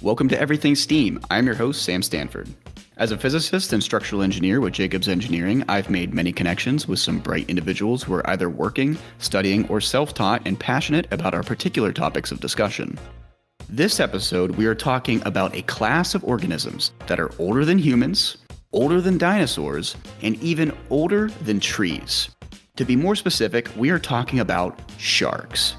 Welcome to Everything STEAM. I'm your host, Sam Stanford. As a physicist and structural engineer with Jacobs Engineering, I've made many connections with some bright individuals who are either working, studying, or self-taught and passionate about our particular topics of discussion. This episode, we are talking about a class of organisms that are older than humans, older than dinosaurs, and even older than trees. To be more specific, we are talking about sharks.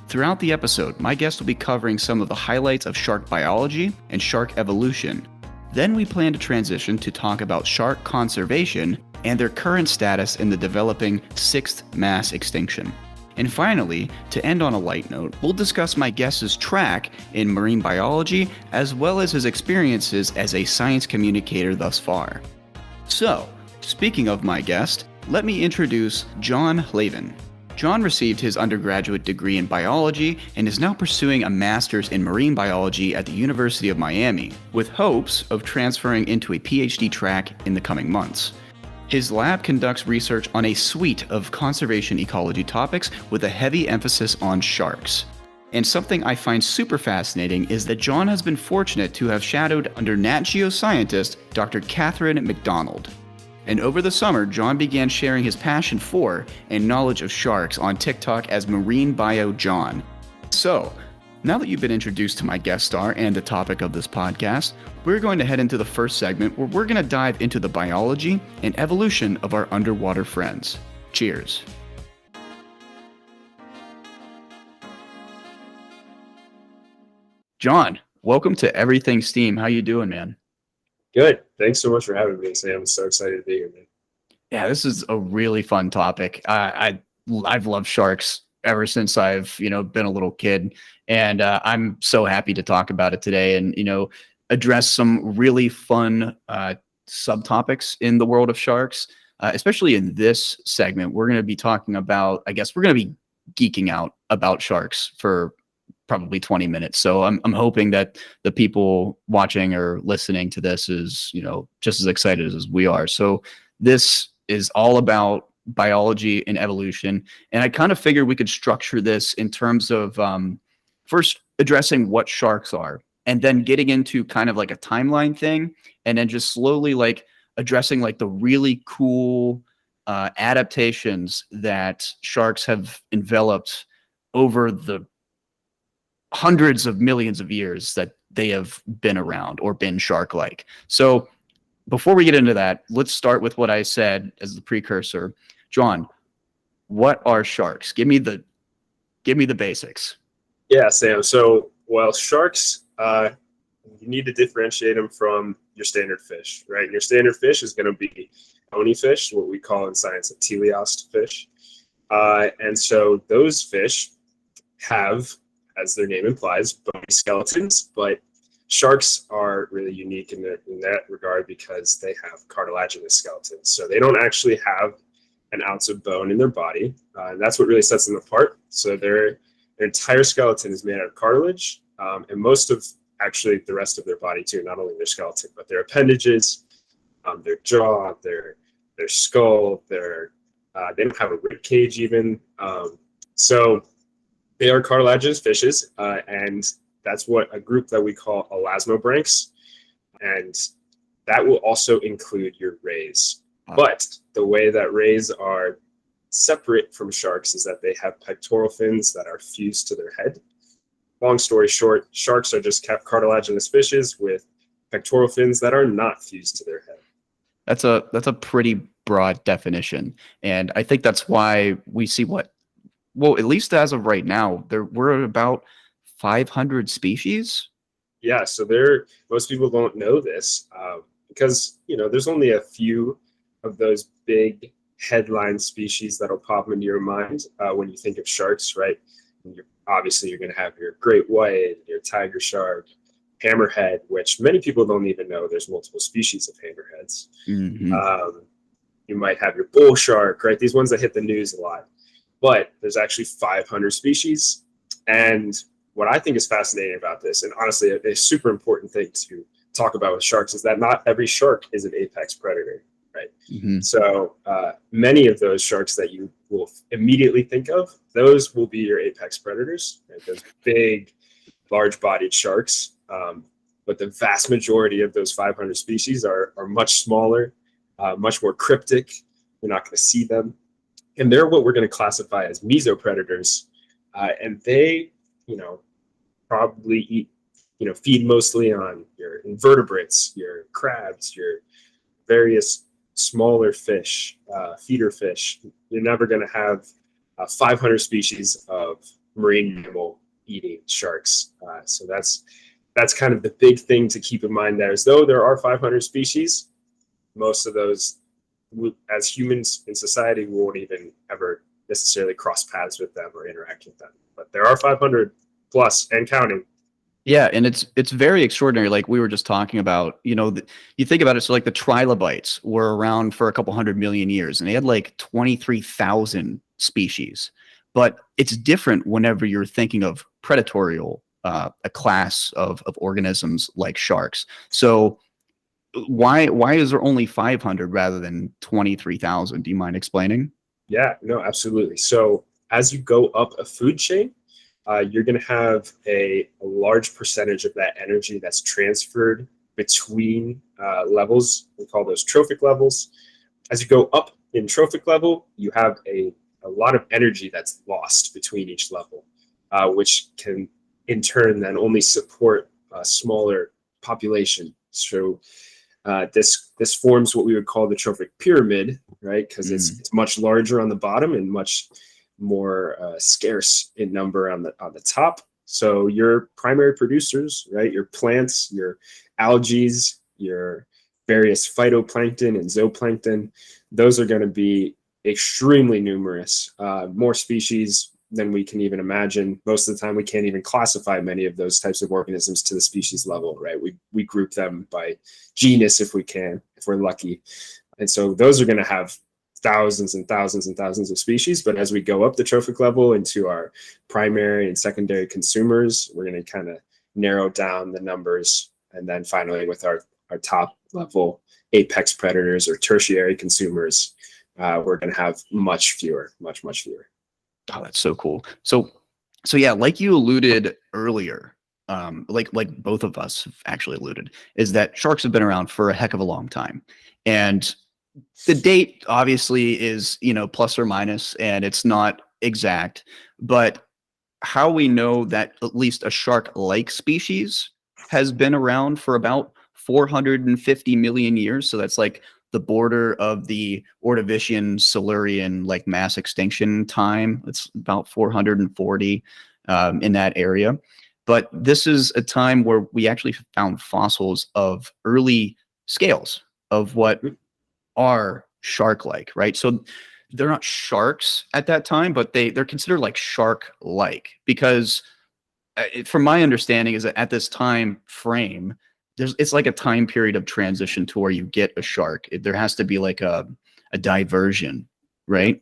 Throughout the episode, my guest will be covering some of the highlights of shark biology and shark evolution. Then we plan to transition to talk about shark conservation and their current status in the developing sixth mass extinction. And finally, to end on a light note, we'll discuss my guest's track in marine biology as well as his experiences as a science communicator thus far. So, speaking of my guest, let me introduce John Hlavin. John received his undergraduate degree in biology and is now pursuing a master's in marine biology at the University of Miami, with hopes of transferring into a PhD track in the coming months. His lab conducts research on a suite of conservation ecology topics with a heavy emphasis on sharks. And something I find super fascinating is that John has been fortunate to have shadowed under NatGeo scientist Dr. Macdonald. And over the summer, John began sharing his passion for and knowledge of sharks on TikTok as Marine Bio John. So, now that you've been introduced to my guest star and the topic of this podcast, we're going to head into the first segment where we're going to dive into the biology and evolution of our underwater friends. Cheers. John, welcome to Everything STEAM. How you doing, man? Good. Thanks so much for having me, Sam. I'm so excited to be here, man. Yeah, this is a really fun topic. I've loved sharks ever since I've been a little kid, and I'm so happy to talk about it today and address some really fun subtopics in the world of sharks. Especially in this segment, we're going to be talking about. I guess we're going to be geeking out about sharks for probably 20 minutes. So I'm hoping that the people watching or listening to this is, just as excited as we are. So this is all about biology and evolution. And I kind of figured we could structure this in terms of first addressing what sharks are and then getting into kind of like a timeline thing. And then just slowly like addressing like the really cool adaptations that sharks have enveloped over the hundreds of millions of years that they have been around or been shark-like. So before we get into that, let's start with what I said as the precursor. John, what are sharks? Give me the basics. Yeah, Sam. So, sharks, you need to differentiate them from your standard fish, right? Your standard fish is going to be bony fish, what we call in science a teleost fish. And so those fish have, as their name implies, bony skeletons, but sharks are really unique in that regard because they have cartilaginous skeletons. So they don't actually have an ounce of bone in their body. And that's what really sets them apart. So their entire skeleton is made out of cartilage, and most of actually the rest of their body too, not only their skeleton, but their appendages, their jaw, their skull, they don't have a rib cage even. So they are cartilaginous fishes, and that's what a group that we call elasmobranchs, and that will also include your rays. But the way that rays are separate from sharks is that they have pectoral fins that are fused to their head. Long story short, sharks are just cartilaginous fishes with pectoral fins that are not fused to their head. That's a pretty broad definition, and I think that's why we see at least as of right now, we're about 500 species. Yeah, so most people don't know this because there's only a few of those big headline species that'll pop into your mind when you think of sharks, right? And you're going to have your great white, your tiger shark, hammerhead, which many people don't even know there's multiple species of hammerheads. Mm-hmm. You might have your bull shark, right? These ones that hit the news a lot. But there's actually 500 species. And what I think is fascinating about this, and honestly a super important thing to talk about with sharks, is that not every shark is an apex predator, right? Mm-hmm. So many of those sharks that you will immediately think of, those will be your apex predators, right? Those big, large-bodied sharks. but the vast majority of those 500 species are much smaller, much more cryptic. You're not going to see them. And they're what we're going to classify as mesopredators. And they, probably eat, feed mostly on your invertebrates, your crabs, your various smaller fish, feeder fish. You're never going to have 500 species of marine mammal eating sharks. So that's kind of the big thing to keep in mind there. As though there are 500 species, most of those, as humans in society, we won't even ever necessarily cross paths with them or interact with them. But there are 500 plus and counting. Yeah, and it's very extraordinary. Like we were just talking about, you think about it. So like the trilobites were around for a couple 100 million years, and they had like 23,000 species. But it's different whenever you're thinking of predatorial, a class of organisms like sharks. So why is there only 500 rather than 23,000? Do you mind explaining? Yeah, no, absolutely. So as you go up a food chain, you're going to have a large percentage of that energy that's transferred between levels. We call those trophic levels. As you go up in trophic level, you have a lot of energy that's lost between each level, which can in turn then only support a smaller population. So this forms what we would call the trophic pyramid, right? Because it's much larger on the bottom and much more scarce in number on the top. So your primary producers, right? Your plants, your algae, your various phytoplankton and zooplankton, those are going to be extremely numerous, more species than we can even imagine. Most of the time, we can't even classify many of those types of organisms to the species level, right? We group them by genus if we can, if we're lucky. And so those are going to have thousands and thousands and thousands of species. But as we go up the trophic level into our primary and secondary consumers, we're going to kind of narrow down the numbers. And then finally, with our top level apex predators or tertiary consumers, we're going to have much fewer, much fewer. Oh, that's so cool. So yeah, like you alluded earlier, like both of us have actually alluded, is that sharks have been around for a heck of a long time. And the date obviously is, plus or minus, and it's not exact, but how we know that at least a shark-like species has been around for about 450 million years. So that's like the border of the Ordovician Silurian like mass extinction time. It's about 440 in that area. But this is a time where we actually found fossils of early scales of what are shark-like, right? So they're not sharks at that time, but they're considered like shark-like because from my understanding is that at this time frame, it's like a time period of transition to where you get a shark. There has to be like a diversion, right?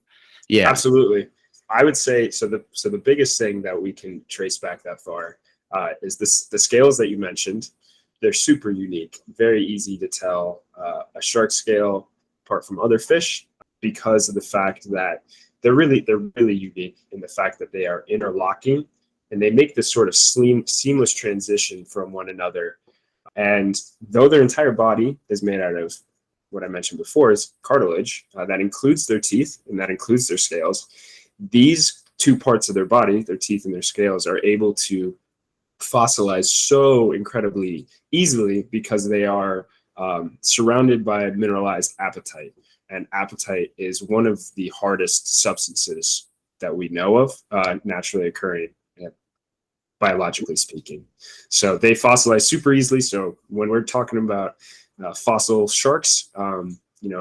Yeah, absolutely. I would say so. The biggest thing that we can trace back that far is the scales that you mentioned. They're super unique, very easy to tell a shark scale apart from other fish because of the fact that they're really unique in the fact that they are interlocking and they make this sort of seamless transition from one another. And though their entire body is made out of what I mentioned before is cartilage, that includes their teeth and that includes their scales, these two parts of their body, their teeth and their scales, are able to fossilize so incredibly easily because they are surrounded by mineralized apatite. And apatite is one of the hardest substances that we know of naturally occurring, biologically speaking. So they fossilize super easily. So when we're talking about fossil sharks,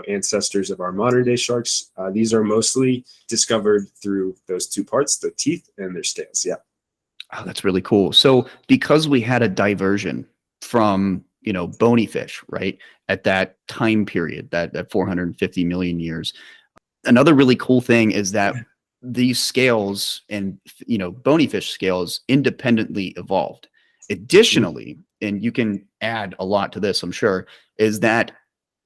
ancestors of our modern day sharks, these are mostly discovered through those two parts, the teeth and their scales. Yeah. Oh, that's really cool. So because we had a diversion from, bony fish, right, at that time period, that 450 million years, another really cool thing is that these scales and, bony fish scales independently evolved. Additionally, and you can add a lot to this, I'm sure, is that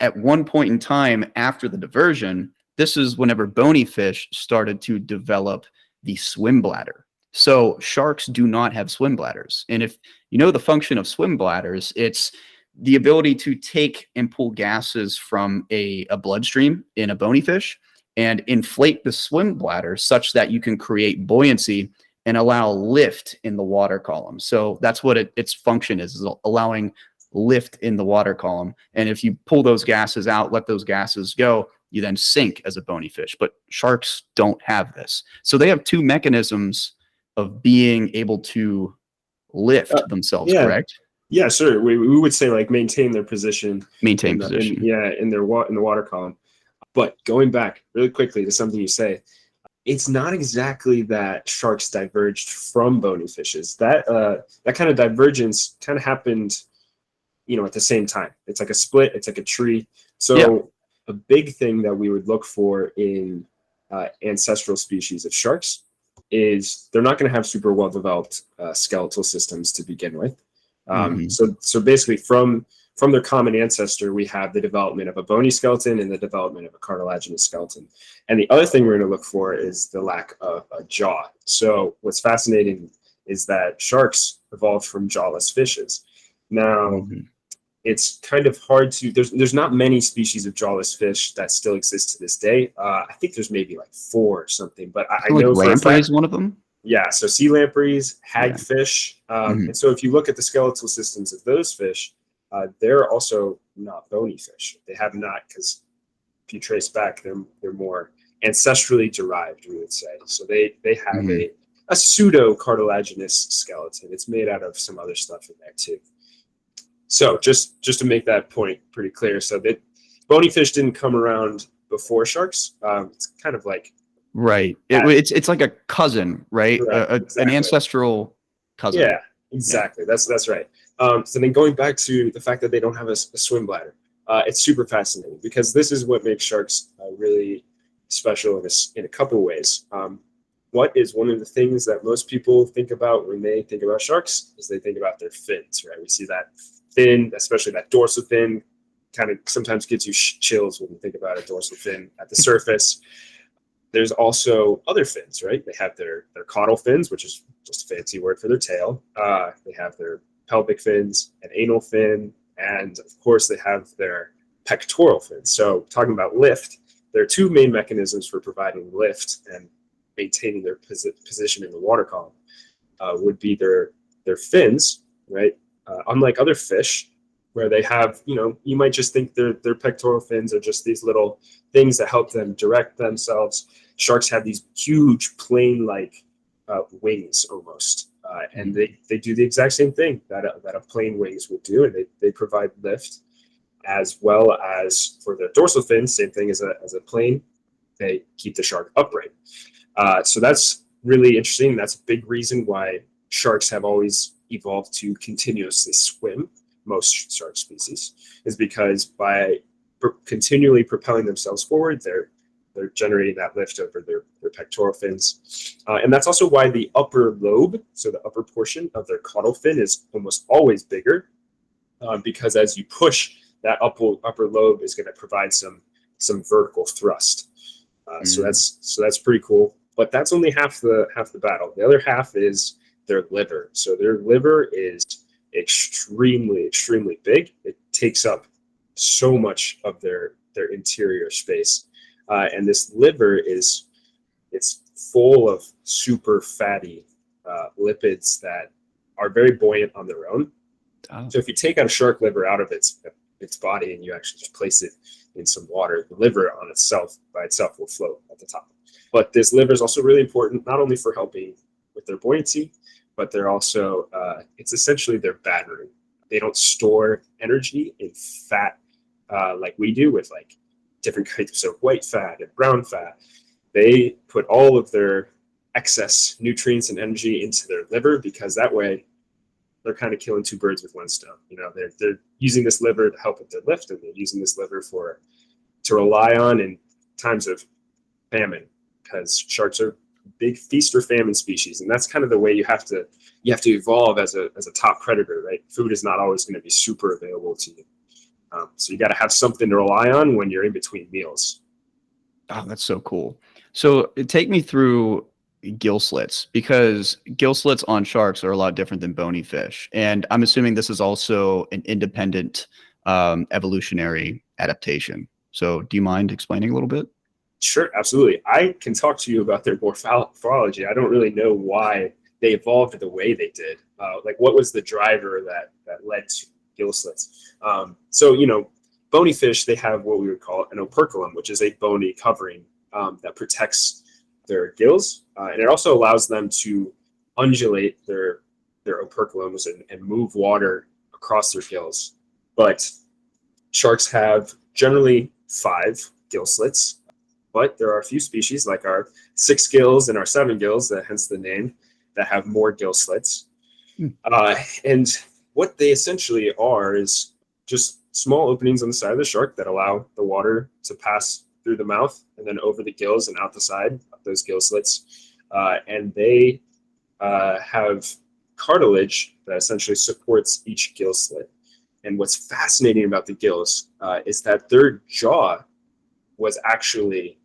at one point in time after the diversion, this is whenever bony fish started to develop the swim bladder. So sharks do not have swim bladders. And if you know the function of swim bladders, it's the ability to take and pull gases from a bloodstream in a bony fish and inflate the swim bladder such that you can create buoyancy and allow lift in the water column. So that's what its function is allowing lift in the water column. And if you pull those gases out, let those gases go, you then sink as a bony fish. But sharks don't have this. So they have two mechanisms of being able to lift themselves, yeah. correct? Yeah, sure. We would say like maintain their position. Maintain position. In the water column. But going back really quickly to something you say, it's not exactly that sharks diverged from bony fishes. That kind of divergence kind of happened, at the same time. It's like a split. It's like a tree. So a big thing that we would look for in ancestral species of sharks is they're not going to have super well developed skeletal systems to begin with. So basically from their common ancestor, we have the development of a bony skeleton and the development of a cartilaginous skeleton. And the other thing we're going to look for is the lack of a jaw. So what's fascinating is that sharks evolved from jawless fishes. Now, it's kind of hard to, there's not many species of jawless fish that still exist to this day. I think there's maybe like 4 or something, but I know for a fact, lamprey is one of them. Yeah, so sea lampreys, hagfish. And so if you look at the skeletal systems of those fish, they're also not bony fish. They have not, because if you trace back, they're more ancestrally derived, we would say. So they have a pseudo cartilaginous skeleton. It's made out of some other stuff in there too. So just to make that point pretty clear, so that bony fish didn't come around before sharks. It's kind of like it's like a cousin, right? Exactly. An ancestral cousin. Yeah, exactly. That's right. So then going back to the fact that they don't have a swim bladder, it's super fascinating because this is what makes sharks really special in a couple ways. What is one of the things that most people think about when they think about sharks is they think about their fins, right? We see that fin, especially that dorsal fin, kind of sometimes gives you chills when you think about a dorsal fin at the surface. There's also other fins, right? They have their caudal fins, which is just a fancy word for their tail. They have their pelvic fins, an anal fin, and of course they have their pectoral fins. So talking about lift, there are 2 main mechanisms for providing lift and maintaining their position in the water column. Would be their fins, right? Unlike other fish, where they have, you might just think their pectoral fins are just these little things that help them direct themselves. Sharks have these huge plane-like wings almost, and they do the exact same thing that a plane wings would do, and they provide lift, as well as for the dorsal fin, same thing as a plane. They keep the shark upright. So that's really interesting. That's a big reason why sharks have always evolved to continuously swim. Most shark species is because by continually propelling themselves forward, they're generating that lift over their pectoral fins. And that's also why the upper lobe, so the upper portion of their caudal fin, is almost always bigger, because as you push, that upper lobe is going to provide some vertical thrust. So that's pretty cool. But that's only half the battle. The other half is their liver. So their liver is extremely big. It takes up so much of their interior space, and this liver it's full of super fatty lipids that are very buoyant on their own. So if you take out a shark liver out of its body and you actually just place it in some water, the liver by itself will float at the top. But this liver is also really important, not only for helping with their buoyancy, but they're also, it's essentially their battery. They don't store energy in fat like we do with like different types of white fat and brown fat. They put all of their excess nutrients and energy into their liver, because that way they're kind of killing 2 birds with 1 stone. They're using this liver to help with their lift, and they're using this liver to rely on in times of famine, because sharks are big feast or famine species, and that's kind of the way you have to evolve as a top predator, right? Food is not always going to be super available to you, so you got to have something to rely on when you're in between meals. Oh, that's so cool. So take me through gill slits, because gill slits on sharks are a lot different than bony fish. And I'm assuming this is also an independent evolutionary adaptation. So do you mind explaining a little bit? Sure, absolutely. I can talk to you about their morphology. I don't really know why they evolved the way they did. Like, what was the driver that led to gill slits? So, bony fish, they have what we would call an operculum, which is a bony covering that protects their gills, and it also allows them to undulate their operculums and move water across their gills. But sharks have generally 5 gill slits, but there are a few species like our 6 gills and our 7 gills, that hence the name, that have more gill slits. And what they essentially are is just small openings on the side of the shark that allow the water to pass through the mouth and then over the gills and out the side of those gill slits. And they have cartilage that essentially supports each gill slit. And what's fascinating about the gills is that their jaw was actually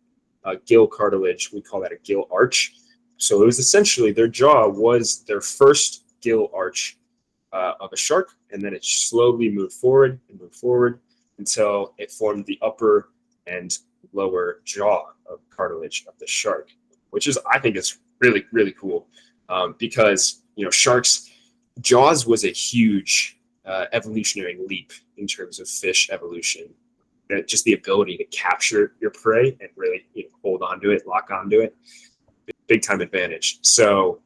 gill cartilage. We call that a gill arch. So it was essentially, their jaw was their first gill arch of a shark, and then it slowly moved forward until it formed the upper and lower jaw of cartilage of the shark, which is, I think, it's really, really cool, because sharks' jaws was a huge evolutionary leap in terms of fish evolution. That just the ability to capture your prey and really hold onto it, lock onto it, big time advantage. So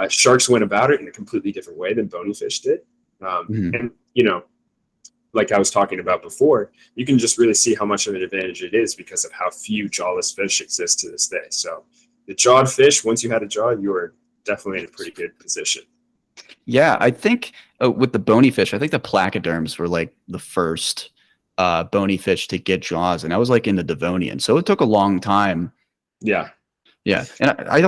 sharks went about it in a completely different way than bony fish did. And like I was talking about before, you can just really see how much of an advantage it is because of how few jawless fish exist to this day. So the jawed fish, once you had a jaw, you were definitely in a pretty good position. Yeah, I think with the bony fish, I think the placoderms were like the first bony fish to get jaws, and I was like in the Devonian, so it took a long time. Yeah, and I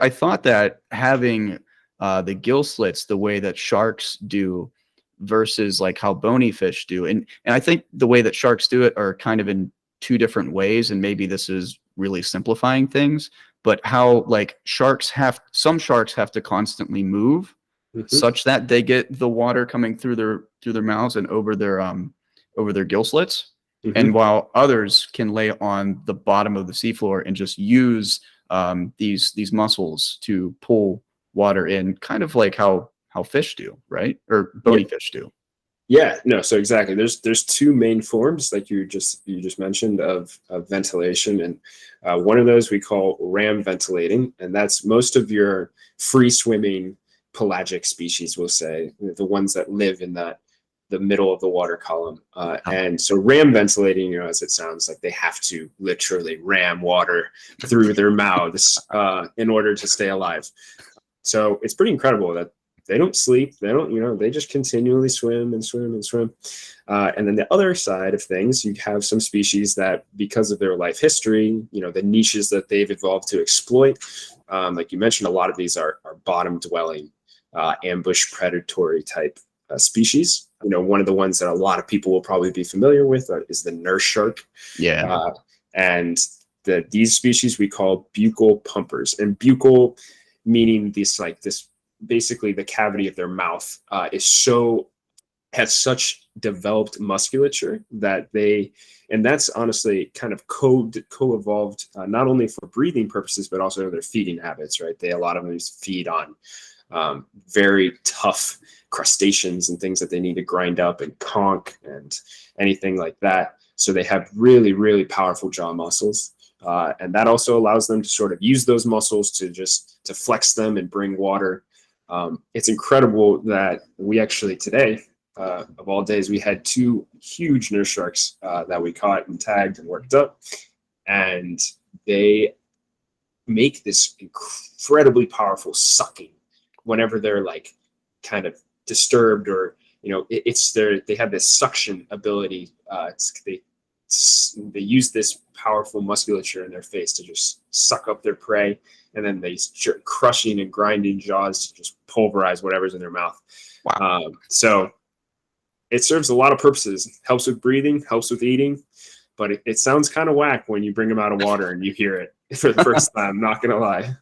thought that having the gill slits the way that sharks do versus like how bony fish do, and I think the way that sharks do it are kind of in 2 different ways, and maybe this is really simplifying things, but how like some sharks have to constantly move such that they get the water coming through their mouths and over their gill slits. And while others can lay on the bottom of the seafloor and just use these muscles to pull water in, kind of like how fish do, right? Or bony fish do. Yeah, no, so exactly. There's 2 main forms, like you just mentioned, of ventilation, and one of those we call ram ventilating, and that's most of your free swimming pelagic species, we'll say, the ones that live in the middle of the water column. And so ram ventilating, as it sounds, like they have to literally ram water through their mouths in order to stay alive. So it's pretty incredible that they don't sleep. They don't, they just continually swim and swim and swim. And then the other side of things, you have some species that, because of their life history, the niches that they've evolved to exploit, like you mentioned, a lot of these are bottom dwelling, ambush predatory type species. One of the ones that a lot of people will probably be familiar with is the nurse shark. Yeah. And these species we call buccal pumpers, and buccal meaning this basically the cavity of their mouth has such developed musculature that and that's honestly kind of co-evolved, not only for breathing purposes, but also their feeding habits, right? A lot of them feed on very tough crustaceans and things that they need to grind up and conch and anything like that. So they have really, really powerful jaw muscles. And that also allows them to sort of use those muscles to flex them and bring water. It's incredible that we actually today, of all days, we had 2 huge nurse sharks that we caught and tagged and worked up. And they make this incredibly powerful sucking whenever they're like kind of disturbed, or they have this suction ability. They use this powerful musculature in their face to just suck up their prey, and then they start crushing and grinding jaws to just pulverize whatever's in their mouth. Wow. So it serves a lot of purposes. Helps with breathing, helps with eating. but it sounds kind of whack when you bring them out of water and you hear it for the first time. Not gonna lie.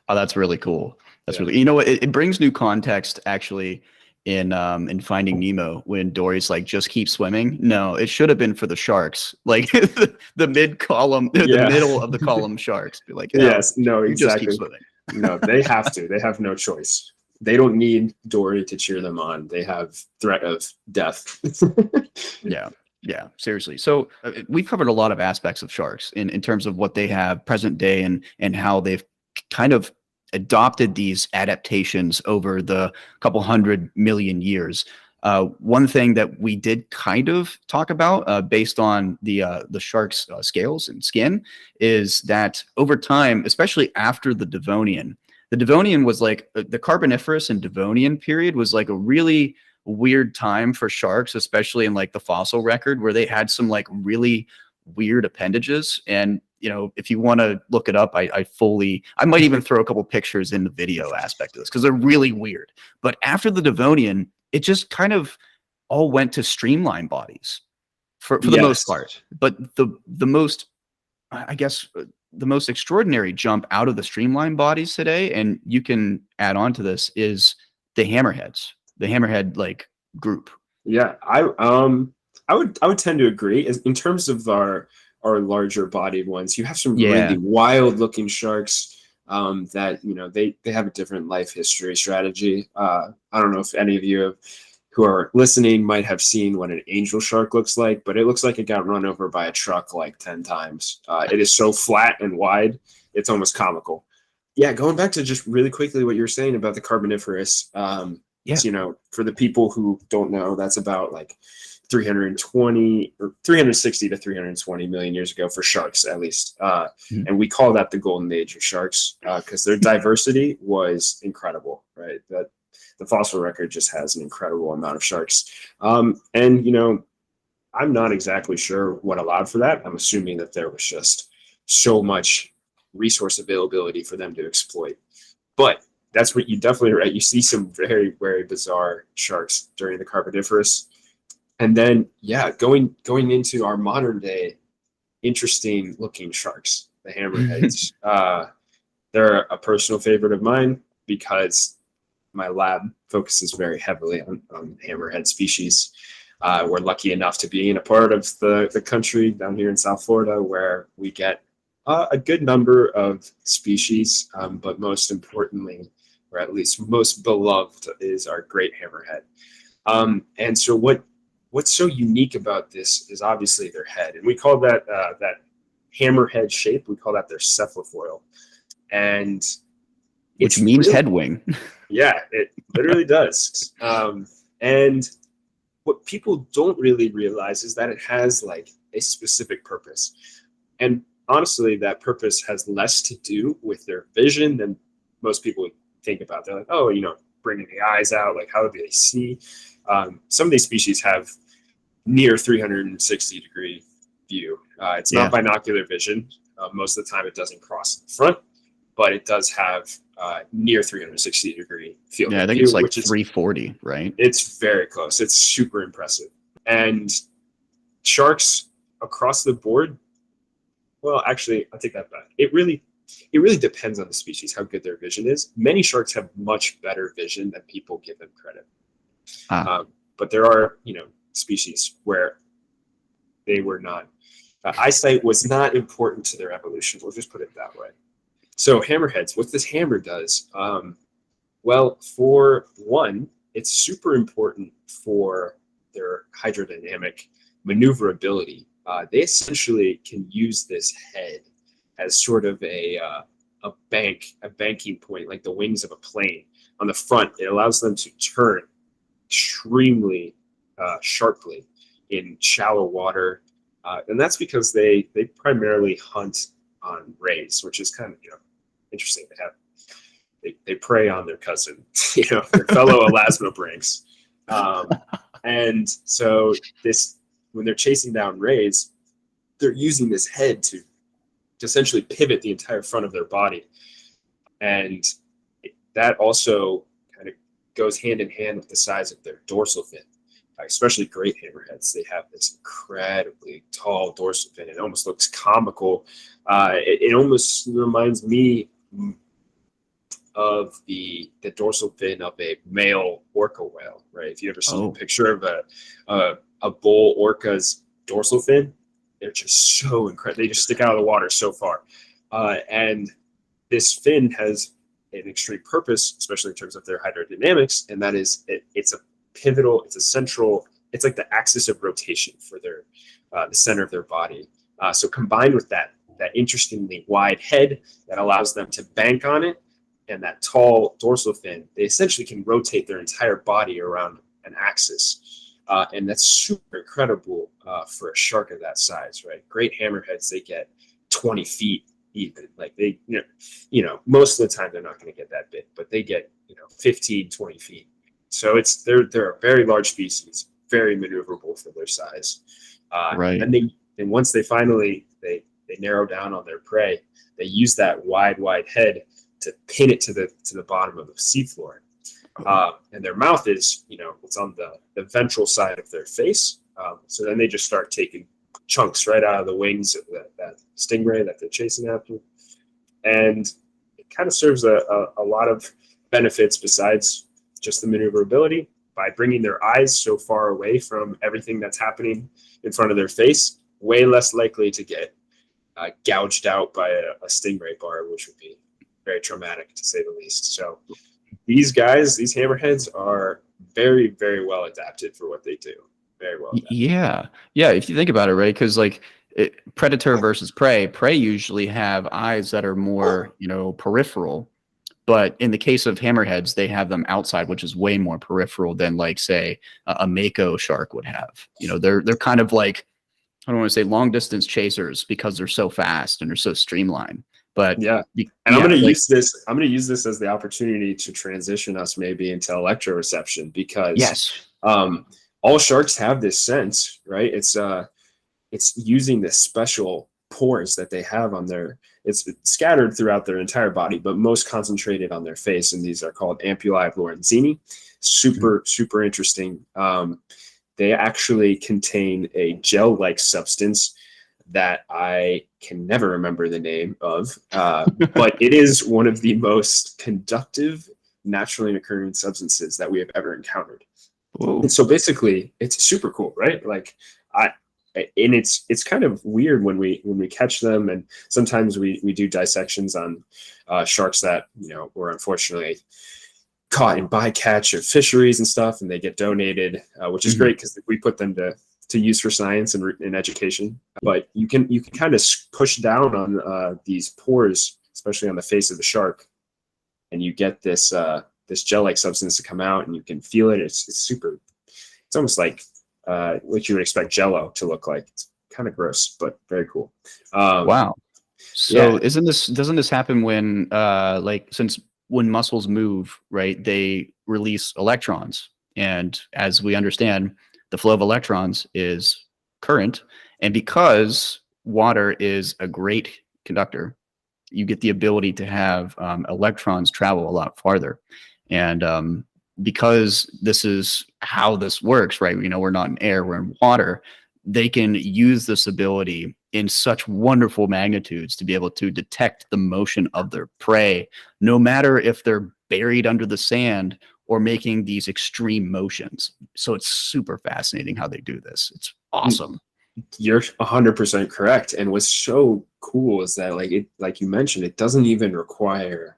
Oh, that's really cool. That's Yeah. really, it brings new context actually in Finding Nemo when Dory's like, just keep swimming. No, it should have been for the sharks, like the mid column, the Yeah. middle of the column sharks. Be like, Yes, no, you just keep exactly. swimming. No, they have to. They have no choice. They don't need Dory to cheer them on. They have threat of death. Yeah, seriously. So we've covered a lot of aspects of sharks in terms of what they have present day and how they've kind of adopted these adaptations over the couple 100 million years. One thing that we did kind of talk about based on the shark's scales and skin is that over time, especially after the Devonian was like the Carboniferous and Devonian period was like a really weird time for sharks, especially in like the fossil record where they had some like really weird appendages. And if you want to look it up, I might even throw a couple pictures in the video aspect of this because they're really weird. But after the Devonian, it just kind of all went to streamline bodies for the most part. But the most, I guess, the most extraordinary jump out of the streamline bodies today, and you can add on to this, is the hammerheads, the hammerhead like group. Yeah, I would tend to agree. In terms of our larger bodied ones, you have some really wild looking sharks that they have a different life history strategy. I don't know if any of you who are listening might have seen what an angel shark looks like, but it looks like it got run over by a truck like 10 times. It is so flat and wide, it's almost comical. Yeah, going back to just really quickly what you were saying about the Carboniferous. For the people who don't know, that's about like 320 or 360 to 320 million years ago for sharks, at least. And we call that the golden age of sharks because their diversity was incredible, right? That the fossil record just has an incredible amount of sharks. I'm not exactly sure what allowed for that. I'm assuming that there was just so much resource availability for them to exploit. But that's what you definitely right. You see some very, very bizarre sharks during the Carboniferous. And then, going into our modern day, interesting looking sharks, the hammerheads. They're a personal favorite of mine because my lab focuses very heavily on hammerhead species. We're lucky enough to be in a part of the country down here in South Florida where we get a good number of species, but most importantly, or at least most beloved, is our great hammerhead. And so what's so unique about this is obviously their head, and we call that that hammerhead shape. We call that their cephalofoil, and which means really, head wing. Yeah, it literally does. And what people don't really realize is that it has like a specific purpose, and honestly, that purpose has less to do with their vision than most people think about. They're like, oh, bringing the eyes out, like how do they see? Some of these species have near 360 degree view. It's not binocular vision. Most of the time it doesn't cross in front, but it does have near 360 degree field of view. I think it's like 340, right? It's very close. It's super impressive. And sharks across the board, well, actually, I'll take that back. It really depends on the species, how good their vision is. Many sharks have much better vision than people give them credit. But there are, species where they were not. Eyesight was not important to their evolution. We'll just put it that way. So hammerheads, what this hammer does, well, for one, it's super important for their hydrodynamic maneuverability. They essentially can use this head as sort of a banking point, like the wings of a plane. On the front, it allows them to turn extremely sharply in shallow water, and that's because they primarily hunt on rays, which is kind of interesting to have. They prey on their cousin, their fellow elasmobranchs, and so when they're chasing down rays, they're using this head to essentially pivot the entire front of their body, and that also kind of goes hand in hand with the size of their dorsal fin. especially great hammerheads, they have this incredibly tall dorsal fin. It almost looks comical. It almost reminds me of the dorsal fin of a male orca whale, right? If you ever see a picture of a bull orca's dorsal fin, they're just so incredible. They just stick out of the water so far. And this fin has an extreme purpose, especially in terms of their hydrodynamics, and that is it's a pivotal, it's a central, it's like the axis of rotation for their the center of their body. So combined with that interestingly wide head that allows them to bank on it, and that tall dorsal fin, they essentially can rotate their entire body around an axis. And that's super incredible for a shark of that size, right? Great hammerheads, they get 20 feet even. Like they, most of the time they're not going to get that big, but they get, 15, 20 feet. So they're a very large species, very maneuverable for their size. Right. And once they finally, they narrow down on their prey, they use that wide head to pin it to the bottom of the seafloor. And their mouth is, it's on the ventral side of their face. So then they just start taking chunks right out of the wings of that stingray that they're chasing after. And it kind of serves a lot of benefits besides just the maneuverability by bringing their eyes so far away from everything that's happening in front of their face, way less likely to get gouged out by a stingray barb, which would be very traumatic to say the least. So these guys, these hammerheads, are very, very well adapted for what they do. Very well adapted. Yeah. If you think about it, right? Because predator versus prey usually have eyes that are more, peripheral. But in the case of hammerheads, they have them outside, which is way more peripheral than, like, say, a mako shark would have. They're kind of like, I don't want to say long distance chasers because they're so fast and they're so streamlined. But I'm going to use this. I'm going to use this as the opportunity to transition us maybe into electroreception, because all sharks have this sense, right? It's using this special pores that they have on it's scattered throughout their entire body, but most concentrated on their face. And these are called ampullae of Lorenzini. Super interesting. They actually contain a gel-like substance that I can never remember the name of, but it is one of the most conductive naturally occurring substances that we have ever encountered. Whoa. And so basically, it's super cool, right? Like and it's kind of weird when we catch them, and sometimes we do dissections on sharks that were unfortunately caught in bycatch or fisheries and stuff, and they get donated, which is great because we put them to use for science and education. But you can kind of push down on these pores, especially on the face of the shark, and you get this gel-like substance to come out, and you can feel it. It's almost like what you would expect Jell-O to look like. It's kind of gross, but very cool. Wow. So doesn't this happen when since when muscles move, right, they release electrons, and as we understand, the flow of electrons is current, and because water is a great conductor, you get the ability to have electrons travel a lot farther. And because this is how this works, right? We're not in air, we're in water. They can use this ability in such wonderful magnitudes to be able to detect the motion of their prey, no matter if they're buried under the sand or making these extreme motions. So it's super fascinating how they do this. It's awesome. You're 100% correct. And what's so cool is that, like you mentioned, it doesn't even require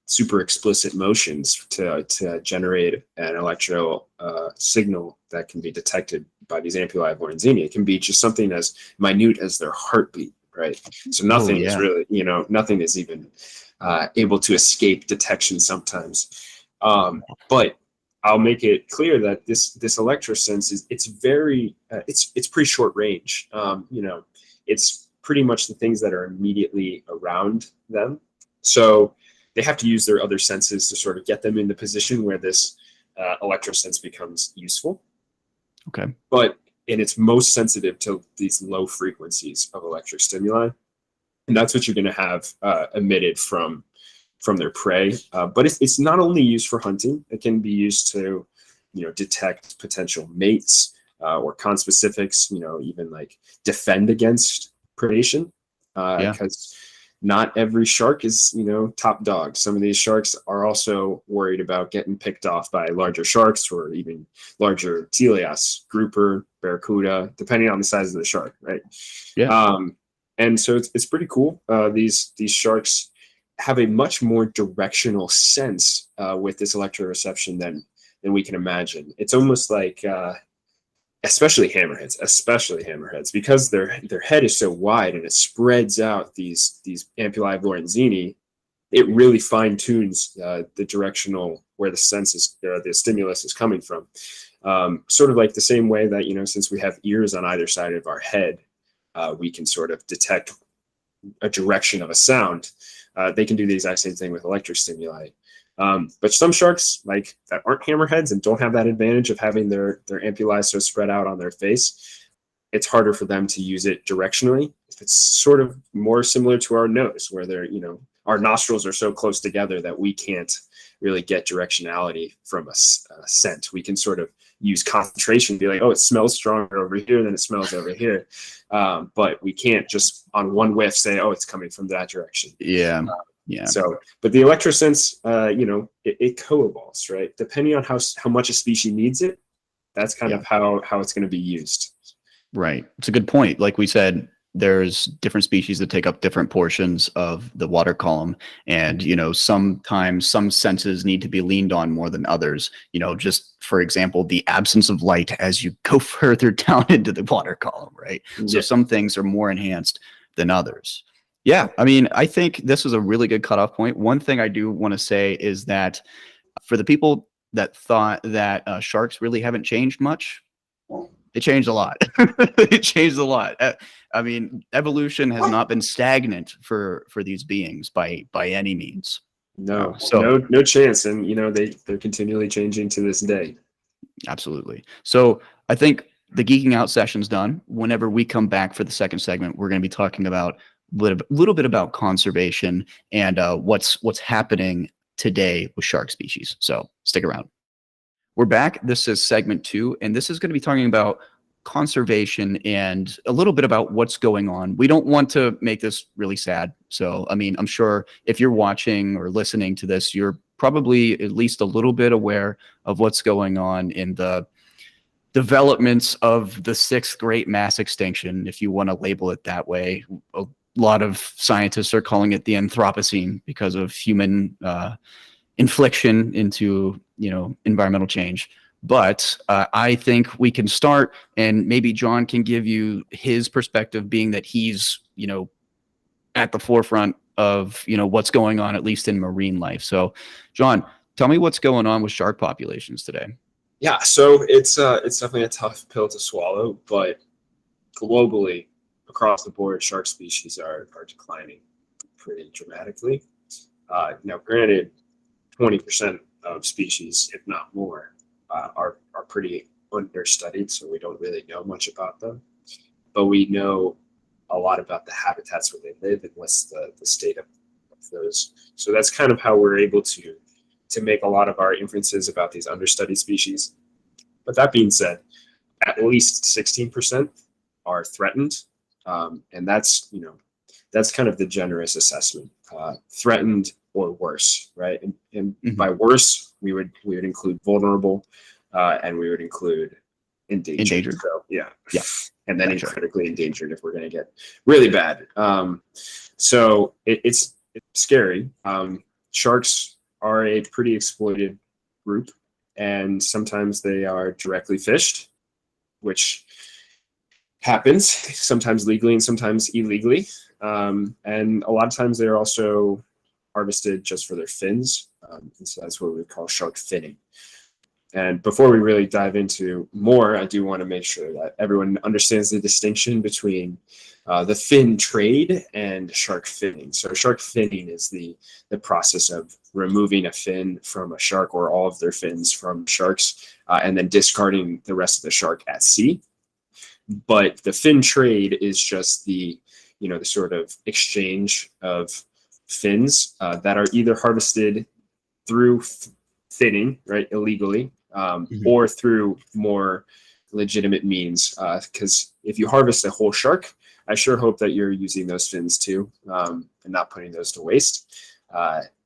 super explicit motions to generate an electro signal that can be detected by these ampullae of Lorenzini. It can be just something as minute as their heartbeat, right? So nothing is really, nothing is even able to escape detection sometimes. But I'll make it clear that this electrosense it's very it's pretty short range. It's pretty much the things that are immediately around them. So they have to use their other senses to sort of get them in the position where this electrosense becomes useful. Okay. And it's most sensitive to these low frequencies of electric stimuli. And that's what you're going to have emitted from their prey. But it's not only used for hunting. It can be used to detect potential mates or conspecifics, even like defend against predation. Because not every shark is, top dog. Some of these sharks are also worried about getting picked off by larger sharks or even larger teleosts, grouper, barracuda, depending on the size of the shark, right? Yeah. And so it's pretty cool. These sharks have a much more directional sense with this electroreception than we can imagine. It's almost like especially hammerheads, because their head is so wide and it spreads out these ampullae of Lorenzini. It really fine tunes the directional where the sense the stimulus is coming from. Sort of like the same way that since we have ears on either side of our head, we can sort of detect a direction of a sound. They can do the exact same thing with electric stimuli. But some sharks that aren't hammerheads and don't have that advantage of having their ampullae so spread out on their face, it's harder for them to use it directionally. It's sort of more similar to our nose, where our nostrils are so close together that we can't really get directionality from a scent. We can sort of use concentration, be like, oh, it smells stronger over here than it smells over here. But we can't just on one whiff say, oh, it's coming from that direction. Yeah. So, but the electrosense, it co-evolves, right? Depending on how much a species needs it, that's kind of how it's going to be used. Right. It's a good point. Like we said, there's different species that take up different portions of the water column. And, sometimes some senses need to be leaned on more than others. Just for example, the absence of light as you go further down into the water column, right? So some things are more enhanced than others. Yeah. I mean, I think this is a really good cutoff point. One thing I do want to say is that for the people that thought that sharks really haven't changed much, it changed a lot. It changed a lot. I mean, evolution has not been stagnant for these beings by any means. No chance. And they're continually changing to this day. Absolutely. So I think the geeking out session's done. Whenever we come back for the second segment, we're going to be talking about a little bit about conservation and what's happening today with shark species. So stick around. We're back. This is segment 2, and this is going to be talking about conservation and a little bit about what's going on. We don't want to make this really sad. So, I mean, I'm sure if you're watching or listening to this, you're probably at least a little bit aware of what's going on in the developments of the 6th great mass extinction, if you want to label it that way. A lot of scientists are calling it the Anthropocene because of human infliction into environmental change. But I think we can start, and maybe John can give you his perspective, being that he's at the forefront of what's going on, at least in marine life. So John, tell me what's going on with shark populations today. Yeah, so it's definitely a tough pill to swallow, but globally across the board, shark species are declining pretty dramatically. Now granted, 20% of species, if not more, are pretty understudied, so we don't really know much about them. But we know a lot about the habitats where they live and what's the state of those. So that's kind of how we're able to make a lot of our inferences about these understudied species. But that being said, at least 16% are threatened, and that's kind of the generous assessment. Threatened or worse, right? And by worse, we would include vulnerable, and we would include endangered. So, yeah. And then critically endangered if we're going to get really bad. So it's scary. Sharks are a pretty exploited group, and sometimes they are directly fished, which happens sometimes legally and sometimes illegally. And a lot of times they're also harvested just for their fins. And so that's what we call shark finning. And before we really dive into more, I do want to make sure that everyone understands the distinction between the fin trade and shark finning. So shark finning is the process of removing a fin from a shark or all of their fins from sharks and then discarding the rest of the shark at sea. But the fin trade is just the sort of exchange of fins that are either harvested through finning, right, illegally, Mhm. or through more legitimate means. Because if you harvest a whole shark, I sure hope that you're using those fins too, and not putting those to waste.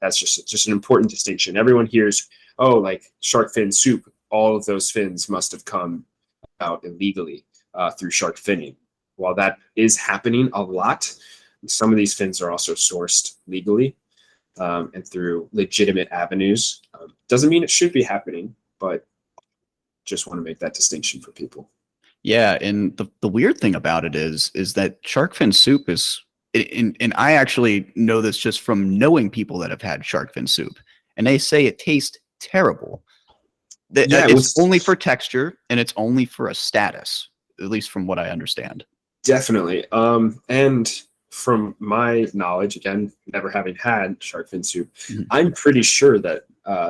That's just an important distinction. Everyone hears, oh, like shark fin soup. All of those fins must have come out illegally through shark finning. While that is happening a lot, some of these fins are also sourced legally and through legitimate avenues. Doesn't mean it should be happening, but just want to make that distinction for people. Yeah, and the weird thing about it is that shark fin soup is, and I actually know this just from knowing people that have had shark fin soup, and they say it tastes terrible. Yeah, it It's was only for texture and it's only for a status, at least from what I understand. definitely. And from my knowledge, again, never having had shark fin soup, Mhm. I'm pretty sure that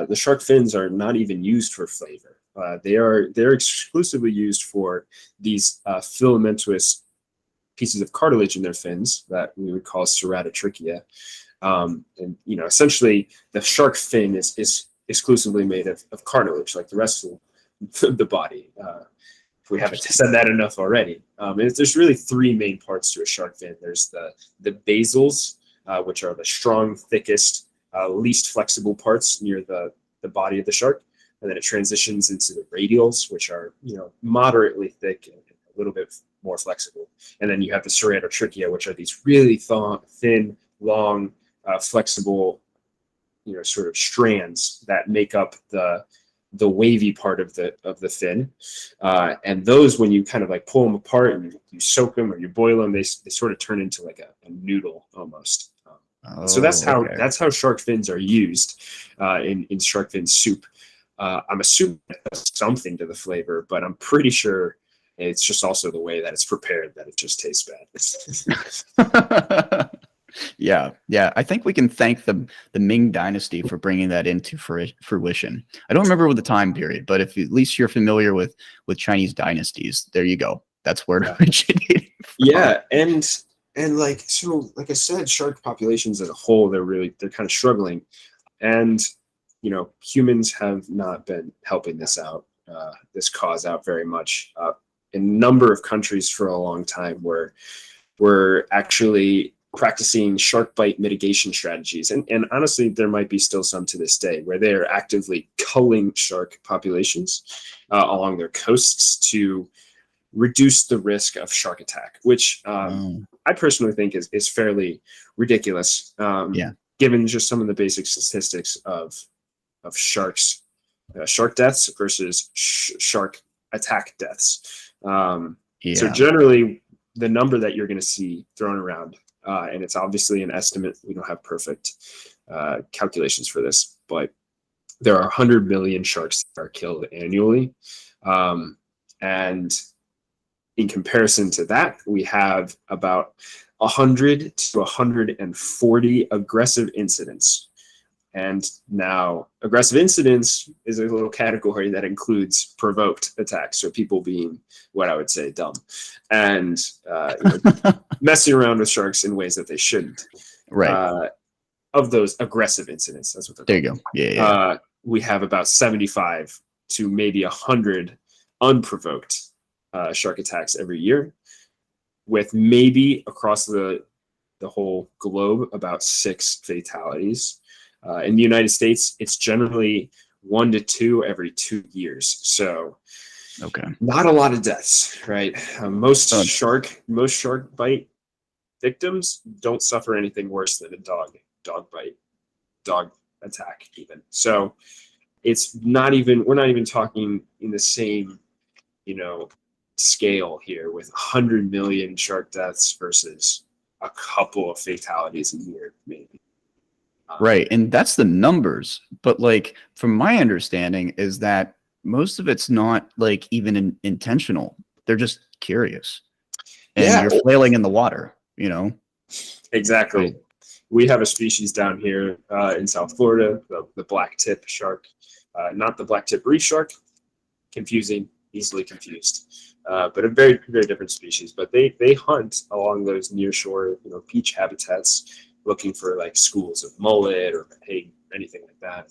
the shark fins are not even used for flavor. They're exclusively used for these filamentous pieces of cartilage in their fins that we would call ceratotrichia. And essentially, the shark fin is exclusively made of cartilage, like the rest of the body. If we haven't said that enough already, and there's really three main parts to a shark fin. There's the basals, which are the strong, thickest, least flexible parts near the body of the shark, and then it transitions into the radials, which are moderately thick and a little bit more flexible, and then you have the ceratotrichia, which are these really thin, long, flexible, sort of strands that make up the wavy part of the fin, and those, when you kind of like pull them apart and you soak them or you boil them, they sort of turn into like a noodle almost. So Oh, okay. that's how shark fins are used in shark fin soup. I'm assuming it does something to the flavor, but I'm pretty sure it's just also the way that it's prepared that it just tastes bad. Yeah, yeah. I think we can thank the Ming Dynasty for bringing that into fruition. I don't remember the time period, but if at least you're familiar with Chinese dynasties, there you go. That's where it Yeah. originated from. Yeah, and like like I said, shark populations as a whole, they're kind of struggling, and humans have not been helping this cause out very much. In a number of countries for a long time, where we're actually practicing shark bite mitigation strategies, and honestly, there might be still some to this day, where they are actively culling shark populations along their coasts to reduce the risk of shark attack, which I personally think is fairly ridiculous, Yeah. given just some of the basic statistics of sharks, shark deaths versus shark attack deaths. So Yeah. generally, the number that you're going to see thrown around, and it's obviously an estimate. We don't have perfect calculations for this, but there are 100 million sharks that are killed annually, and in comparison to that, we have about 100 to 140 aggressive incidents. And now, aggressive incidents is a little category that includes provoked attacks, so people being what I would say dumb and messing around with sharks in ways that they shouldn't. Right. Of those aggressive incidents, that's what they're There called. you go. Yeah. We have about 75 to maybe 100 unprovoked shark attacks every year, with maybe across the whole globe about 6 fatalities. In the United States, it's generally 1 to 2 every 2 years. So, Okay. not a lot of deaths, right? Most shark bite victims don't suffer anything worse than a dog attack, even. So, we're not even talking in the same, scale here with 100 million shark deaths versus a couple of fatalities a year, maybe. Right. And that's the numbers. But like, from my understanding is that most of it's not like even intentional. They're just curious. And you're flailing in the water, Exactly. So, we have a species down here in South Florida, the black tip shark, not the black tip reef shark. Confusing, easily confused, but a very, very different species. But they hunt along those nearshore, beach habitats, looking for like schools of mullet or pig, anything like that.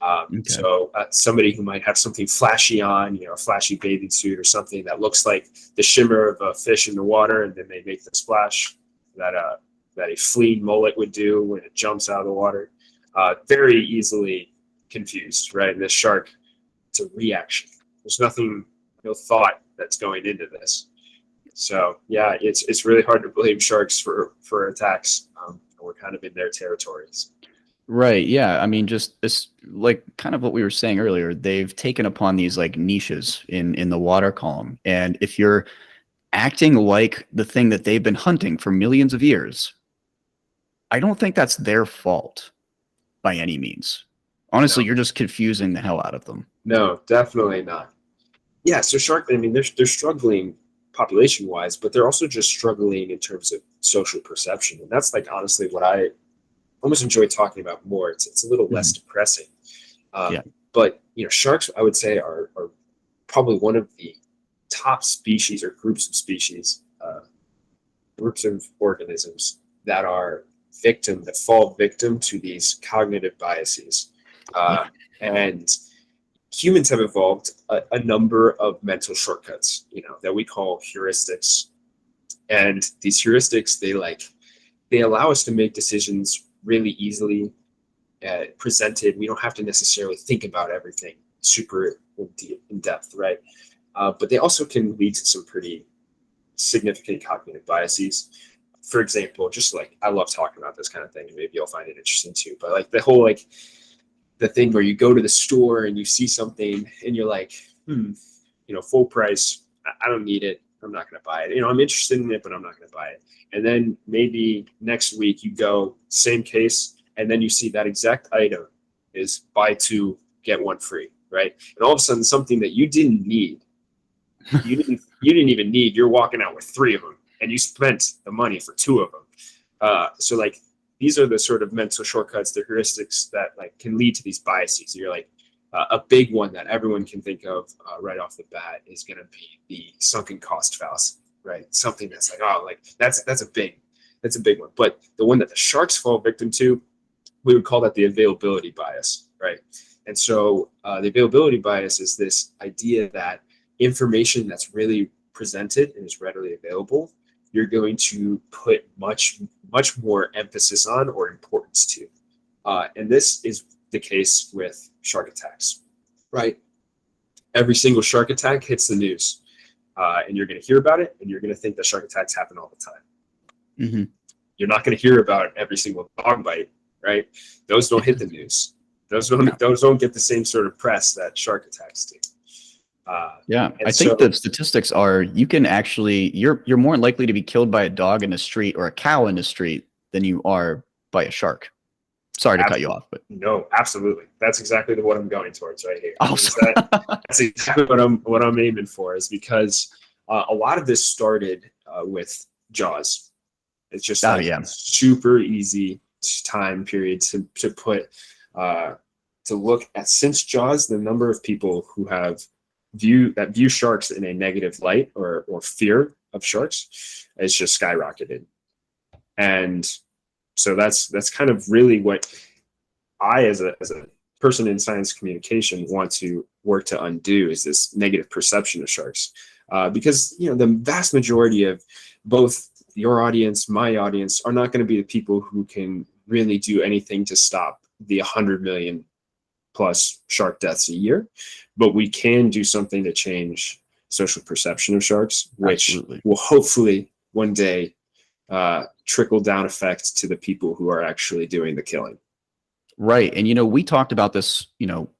Okay. Somebody who might have something flashy on, a flashy bathing suit or something that looks like the shimmer of a fish in the water, and then they make the splash that a fleeing mullet would do when it jumps out of the water. Very easily confused, right? And this shark, it's a reaction. There's no thought that's going into this. So yeah, it's really hard to blame sharks for attacks. We're kind of in their territories. Right. Yeah. I mean, just this, like, kind of what we were saying earlier. They've taken upon these like niches in the water column, and if you're acting like the thing that they've been hunting for millions of years, I don't think that's their fault by any means. Honestly, No, you're just confusing the hell out of them. no, definitely not. Yeah, so shark. I mean, they're struggling population wise, but they're also just struggling in terms of social perception, and that's like honestly what I almost enjoy talking about more. It's a little less depressing. Yeah. But sharks, I would say, are probably one of the top species or groups of species, groups of organisms that fall victim to these cognitive biases. And humans have evolved a number of mental shortcuts, that we call heuristics. And these heuristics, they allow us to make decisions really easily presented. We don't have to necessarily think about everything super in depth, right? But they also can lead to some pretty significant cognitive biases. For example, just like I love talking about this kind of thing, and maybe you'll find it interesting too. But like the whole the thing where you go to the store and you see something and you're like, full price. I don't need it. I'm not going to buy it. I'm interested in it, but I'm not going to buy it. And then maybe next week you go, same case, and then you see that exact item is buy two, get one free, right? And all of a sudden, something that you didn't need, you didn't even need, you're walking out with three of them, and you spent the money for two of them. So like these are the sort of mental shortcuts, the heuristics that like can lead to these biases. You're like, a big one that everyone can think of right off the bat is going to be the sunken cost fallacy, right? Something that's like, oh, like that's a big one. But the one that the sharks fall victim to, we would call that the availability bias, right? And so the availability bias is this idea that information that's really presented and is readily available, you're going to put much more emphasis on or importance to, and this is the case with shark attacks, right? Every single shark attack hits the news, and you're going to hear about it, and you're going to think that shark attacks happen all the time. Mm-hmm. You're not going to hear about every single dog bite, right? Those don't hit the news. Those don't get the same sort of press that shark attacks do. Yeah, I think the statistics are you can actually you're more likely to be killed by a dog in the street or a cow in the street than you are by a shark. Sorry to cut you off, but no, absolutely. That's exactly what I'm going towards right here. Oh, that's exactly what I'm aiming for, is because a lot of this started with Jaws. It's just super easy time period to put to look at, since Jaws, the number of people who have view sharks in a negative light or fear of sharks has just skyrocketed. And so that's kind of really what I, as a person in science communication, want to work to undo, is this negative perception of sharks. Because the vast majority of both your audience, my audience, are not going to be the people who can really do anything to stop the 100 million plus shark deaths a year, but we can do something to change social perception of sharks, which will hopefully one day trickle down effect to the people who are actually doing the killing. Right. And, we talked about this,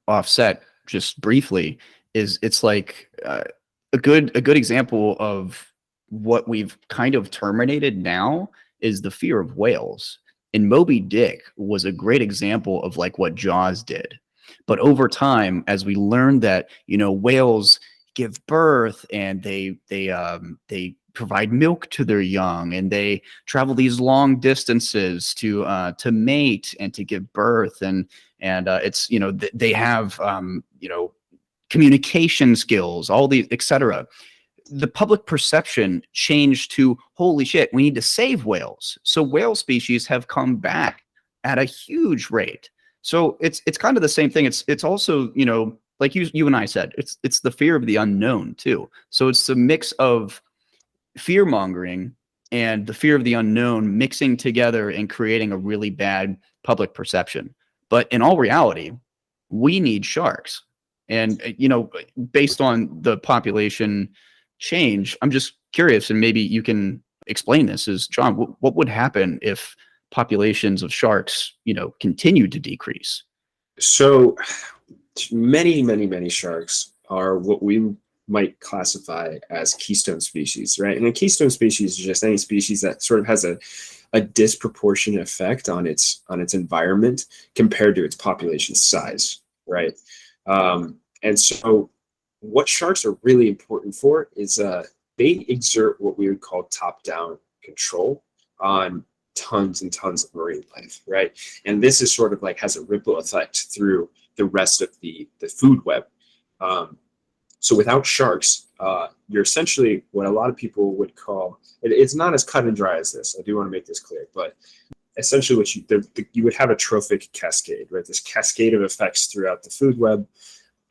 offset just briefly. It's like a good example of what we've kind of terminated now is the fear of whales. And Moby Dick was a great example of like what Jaws did. But over time, as we learned that, whales give birth and they provide milk to their young, and they travel these long distances to mate and to give birth, and it's they have communication skills, all these, etc. The public perception changed to, holy shit, we need to save whales. So whale species have come back at a huge rate. So it's kind of the same thing. It's also, you know, like you and I said, it's the fear of the unknown too. So it's a mix of fear mongering and the fear of the unknown mixing together and creating a really bad public perception. But in all reality, we need sharks. And, you know, based on the population change, I'm just curious, and maybe you can explain this, is John, what would happen if populations of sharks, you know, continued to decrease? So many sharks are what we might classify as keystone species, right? And a keystone species is just any species that sort of has a disproportionate effect on its environment compared to its population size, right? And so what sharks are really important for is they exert what we would call top-down control on tons and tons of marine life, right? And this is sort of like has a ripple effect through the rest of the food web. So without sharks, you're essentially what a lot of people would call, it's not as cut and dry as this. I do want to make this clear, but essentially what you would have a trophic cascade, right? This cascade of effects throughout the food web.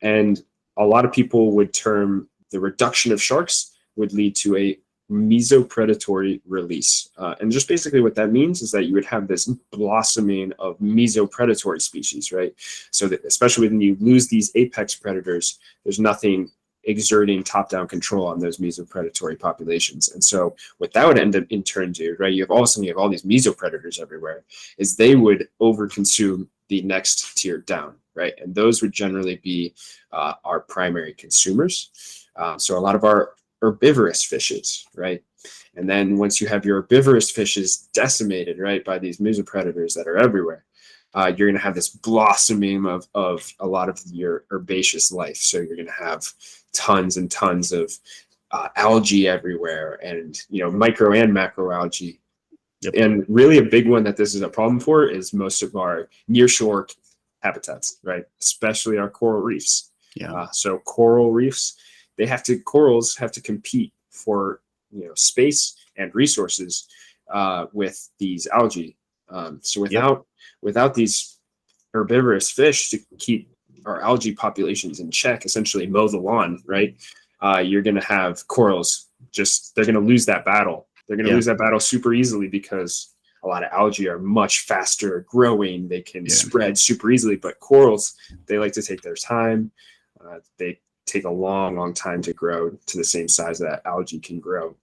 And a lot of people would term the reduction of sharks would lead to a mesopredatory release. And just basically what that means is that you would have this blossoming of mesopredatory species, right? So that especially when you lose these apex predators, there's nothing exerting top-down control on those mesopredatory populations. And so what that would end up in turn do, right, you have all these mesopredators everywhere, is they would overconsume the next tier down, right? And those would generally be our primary consumers. So a lot of our herbivorous fishes, right? And then once you have your herbivorous fishes decimated, right, by these mesopredators that are everywhere, you're going to have this blossoming of a lot of your herbaceous life. So you're going to have tons and tons of algae everywhere, and micro and macro algae. Yep. And really a big one that this is a problem for is most of our nearshore habitats, right? Especially our coral reefs. Yeah. So coral reefs, corals have to compete for space and resources with these algae. So without these herbivorous fish to keep our algae populations in check, essentially mow the lawn, right? You're going to have corals they're going to lose that battle. They're going to lose that battle super easily because a lot of algae are much faster growing. They can spread super easily, but corals, they like to take their time. They take a long time to grow to the same size that algae can grow.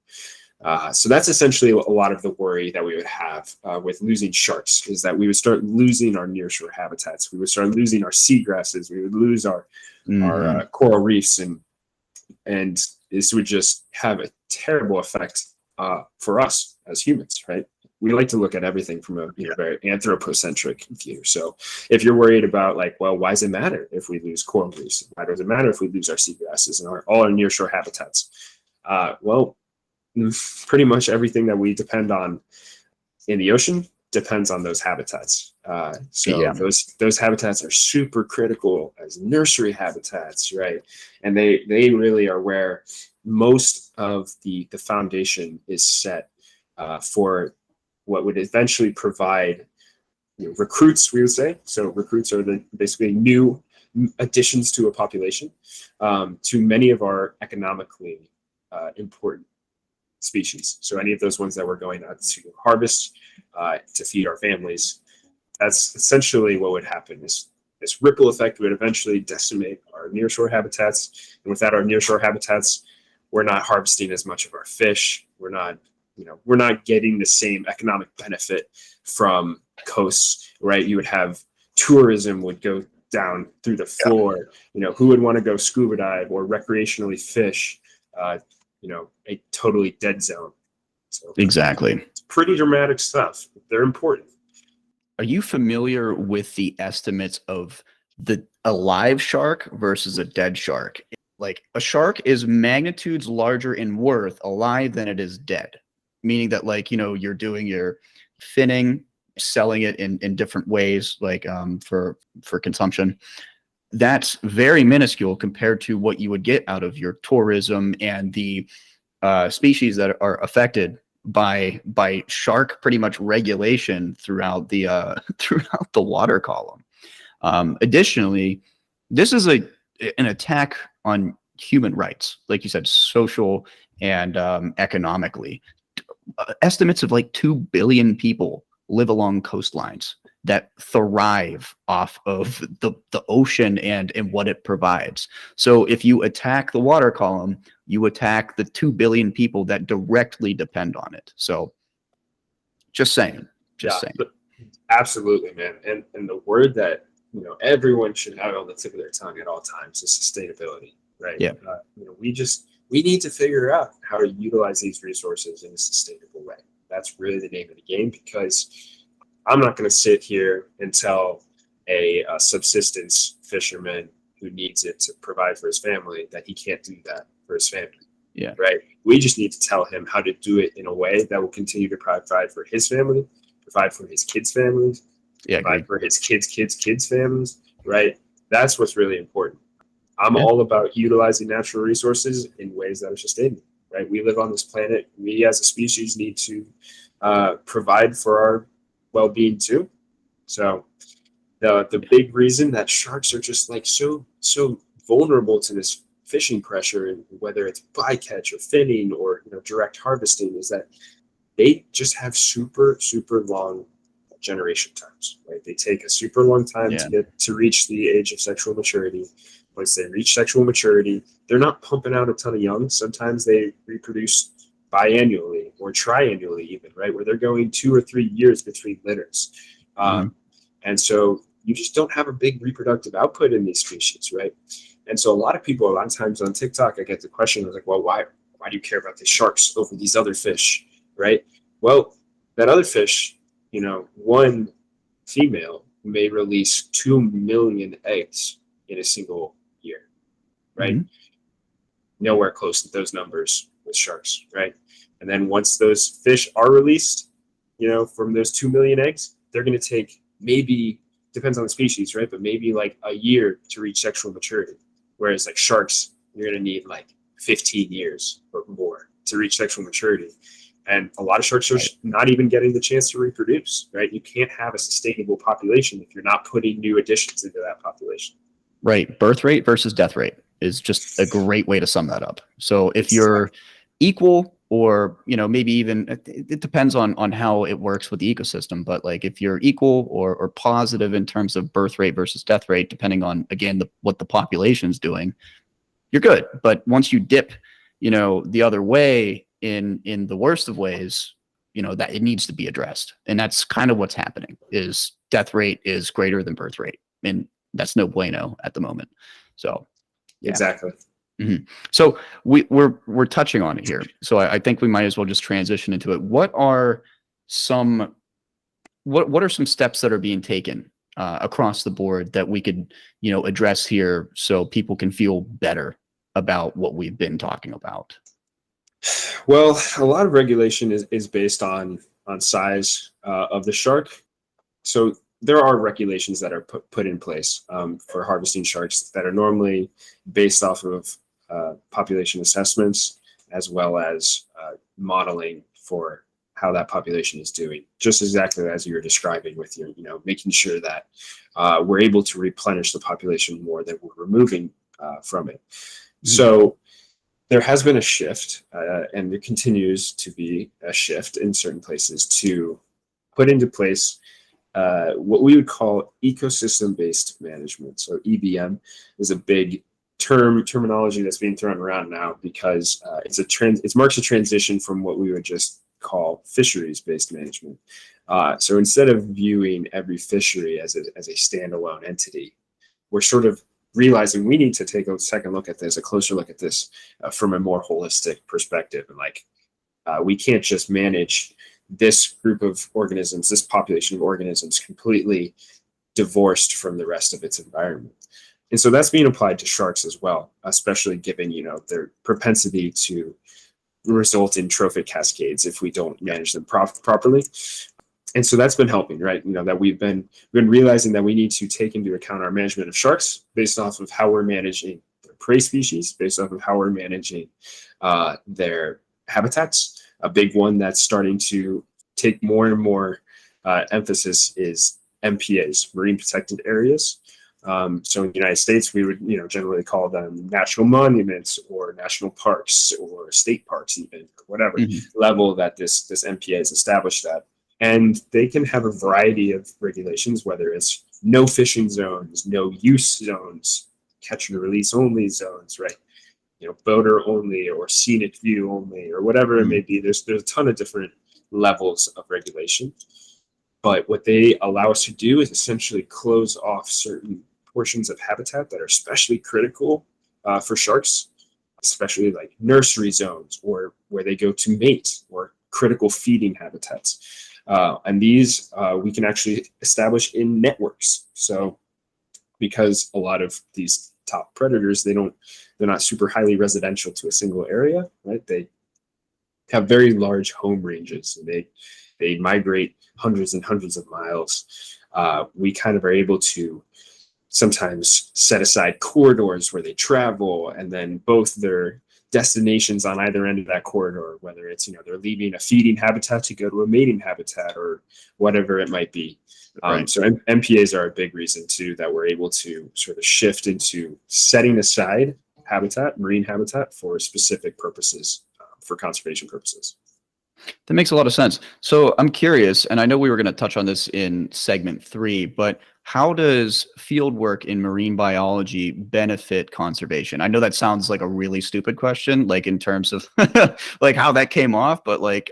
So that's essentially a lot of the worry that we would have with losing sharks, is that we would start losing our nearshore habitats. We would start losing our seagrasses. We would lose our coral reefs, and this would just have a terrible effect for us as humans, right? We like to look at everything from a very anthropocentric view. So if you're worried about why does it matter if we lose coral reefs? Why does it matter if we lose our seagrasses and all our nearshore habitats? Well, pretty much everything that we depend on in the ocean depends on those habitats. Those habitats are super critical as nursery habitats, right? And they really are where most of the foundation is set for what would eventually provide recruits, we would say. So recruits are basically new additions to a population to many of our economically important species. So any of those ones that we're going out to harvest to feed our families, that's essentially what would happen. This ripple effect would eventually decimate our nearshore habitats, and without our nearshore habitats, we're not harvesting as much of our fish. We're not getting the same economic benefit from coasts, right? You would have tourism would go down through the floor. Who would want to go scuba dive or recreationally fish? A totally dead zone. So exactly. It's pretty dramatic stuff. They're important. Are you familiar with the estimates of a live shark versus a dead shark? Like, a shark is magnitudes larger in worth alive than it is dead, meaning that you're doing your finning, selling it in different ways, for consumption. That's very minuscule compared to what you would get out of your tourism and the species that are affected by shark pretty much regulation throughout the water column. Additionally, this is an attack on human rights, like you said, social and economically. Estimates of like 2 billion people live along coastlines that thrive off of the ocean and what it provides. So if you attack the water column, you attack the 2 billion people that directly depend on it. So just saying. Absolutely, man. And the word that everyone should have on the tip of their tongue at all times is sustainability, right? Yeah. We need to figure out how to utilize these resources in a sustainable way. That's really the name of the game, because I'm not going to sit here and tell a subsistence fisherman who needs it to provide for his family that he can't do that for his family. Yeah. Right. We just need to tell him how to do it in a way that will continue to provide for his family, provide for his kids' families, provide for his kids' families. Right. That's what's really important. I'm all about utilizing natural resources in ways that are sustainable, right? We live on this planet. We as a species need to provide for our well-being too. So the big reason that sharks are just like so vulnerable to this fishing pressure, and whether it's bycatch or finning or direct harvesting, is that they just have super long generation times, right? They take a super long time to reach the age of sexual maturity. Once they reach sexual maturity, they're not pumping out a ton of young. Sometimes they reproduce biannually or triannually even, right? Where they're going 2 or 3 years between litters. And so you just don't have a big reproductive output in these species, right? And so a lot of people, a lot of times on TikTok, I get the question, I was like, well, why do you care about the sharks over these other fish, right? Well, that other fish, one female may release 2 million eggs in a single year, right? Nowhere close to those numbers with sharks, right? And then once those fish are released, from those 2 million eggs, they're going to take, maybe, depends on the species, right? But maybe like a year to reach sexual maturity. Whereas like sharks, you're going to need like 15 years or more to reach sexual maturity. And a lot of sharks are not even getting the chance to reproduce, right? You can't have a sustainable population if you're not putting new additions into that population. Right. Birth rate versus death rate is just a great way to sum that up. So if you're equal, or maybe even, it depends on how it works with the ecosystem, but like if you're equal or positive in terms of birth rate versus death rate, depending on, again, what the population's doing, you're good. But once you dip the other way, in the worst of ways, that it needs to be addressed. And that's kind of what's happening, is death rate is greater than birth rate, and that's no bueno at the moment. So exactly. So we're touching on it here. So I think we might as well just transition into it. What are some steps that are being taken across the board that we could address here, so people can feel better about what we've been talking about? Well, a lot of regulation is based on size of the shark. So there are regulations that are put in place for harvesting sharks that are normally based off of population assessments, as well as modeling for how that population is doing, just exactly as you were describing with your, making sure that we're able to replenish the population more than we're removing from it. So there has been a shift, and there continues to be a shift in certain places to put into place what we would call ecosystem-based management. So EBM is a big terminology that's being thrown around now, because it marks a transition from what we would just call fisheries-based management. So instead of viewing every fishery as a standalone entity, we're sort of realizing we need to take a second look at this, a closer look at this from a more holistic perspective. And we can't just manage this group of organisms, this population of organisms, completely divorced from the rest of its environment. And so that's being applied to sharks as well, especially given, their propensity to result in trophic cascades if we don't manage them properly. And so that's been helping, right? That we've been realizing that we need to take into account our management of sharks based off of how we're managing their prey species, based off of how we're managing their habitats. A big one that's starting to take more and more emphasis is MPAs, marine protected areas. So in the United States, we would, generally call them national monuments or national parks or state parks, even, or whatever level that this MPA is established at. And they can have a variety of regulations, whether it's no fishing zones, no use zones, catch and release only zones, right? Boater only or scenic view only or whatever it may be. There's a ton of different levels of regulation. But what they allow us to do is essentially close off certain portions of habitat that are especially critical for sharks, especially like nursery zones or where they go to mate or critical feeding habitats. And these we can actually establish in networks. So because a lot of these top predators, they're not super highly residential to a single area, right? They have very large home ranges and they migrate hundreds and hundreds of miles. We kind of are able to sometimes set aside corridors where they travel, and then both their destinations on either end of that corridor, whether it's, they're leaving a feeding habitat to go to a mating habitat or whatever it might be. Right. So MPAs are a big reason too that we're able to sort of shift into setting aside habitat, marine habitat, for specific purposes, for conservation purposes. That makes a lot of sense. So I'm curious, and I know we were going to touch on this in segment 3, but how does field work in marine biology benefit conservation? I know that sounds like a really stupid question, like in terms of like how that came off, but like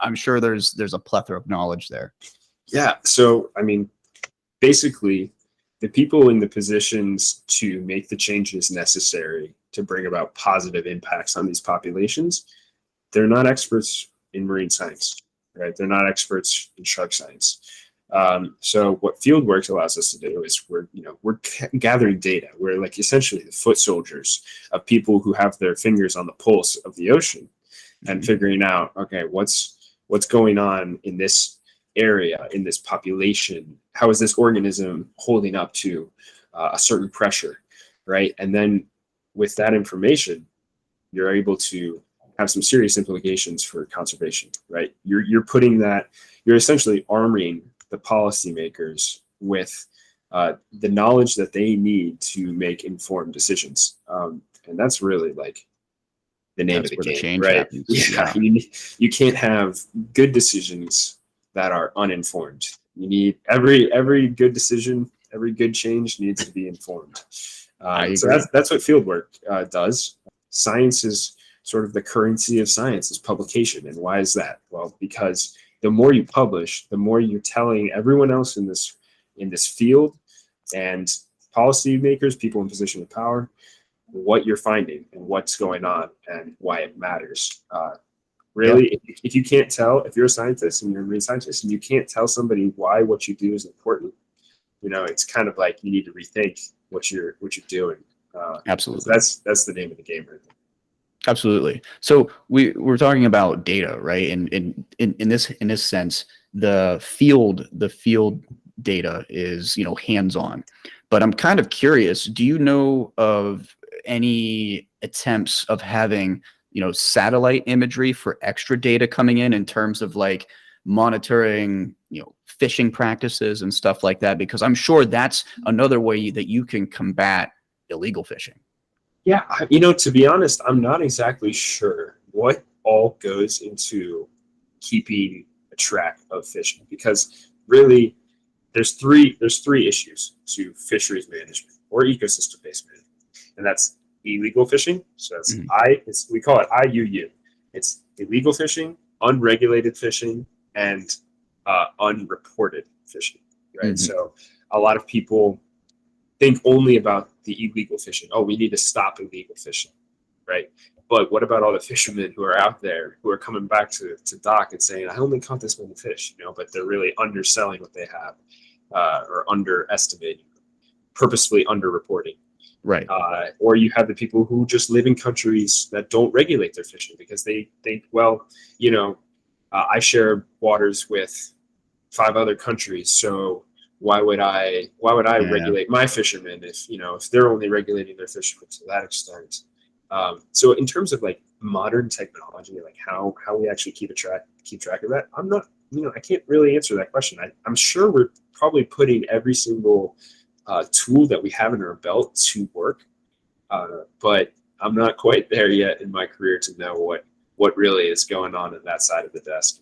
I'm sure there's a plethora of knowledge there. Yeah. So, I mean, basically, the people in the positions to make the changes necessary to bring about positive impacts on these populations, they're not experts in marine science, right? They're not experts in shark science. So what fieldwork allows us to do is we're gathering data. We're like essentially the foot soldiers of people who have their fingers on the pulse of the ocean and figuring out, okay, what's going on in this area, in this population? How is this organism holding up to a certain pressure, right? And then with that information, you're able to have some serious implications for conservation, right? You're essentially arming the policymakers with the knowledge that they need to make informed decisions, and that's really like the name of the game, right? Yeah. You can't have good decisions that are uninformed. You need every good decision, every good change needs to be informed. So that's what fieldwork does. Science is sort of the currency of science is publication. And why is that? Well, because the more you publish, the more you're telling everyone else in this field and policymakers, people in position of power, what you're finding and what's going on and why it matters. Really, if you can't tell, if you're a scientist and you're a marine scientist and you can't tell somebody why what you do is important, it's kind of like you need to rethink what you're doing. Absolutely. That's the name of the game right there. Absolutely. So we're talking about data, right? And in this sense, the field data is, hands-on. But I'm kind of curious, do you know of any attempts of having, satellite imagery for extra data coming in terms of like monitoring, fishing practices and stuff like that? Because I'm sure that's another way that you can combat illegal fishing. Yeah, to be honest, I'm not exactly sure what all goes into keeping a track of fishing, because really there's three issues to fisheries management or ecosystem-based management, and that's illegal fishing. So that's we call it IUU. It's illegal fishing, unregulated fishing, and unreported fishing, right? So a lot of people think only about the illegal fishing. Oh, we need to stop illegal fishing, right? But what about all the fishermen who are out there who are coming back to dock and saying, I only caught this many fish, but they're really underselling what they have or underestimating, purposefully underreporting. Right. Or you have the people who just live in countries that don't regulate their fishing because they think, well, I share waters with 5 other countries, so why would I regulate my fishermen if they're only regulating their fishermen to that extent? So in terms of like modern technology, like how we actually keep track of that, I'm not I can't really answer that question. I'm sure we're probably putting every single tool that we have in our belt to work, but I'm not quite there yet in my career to know what really is going on that side of the desk.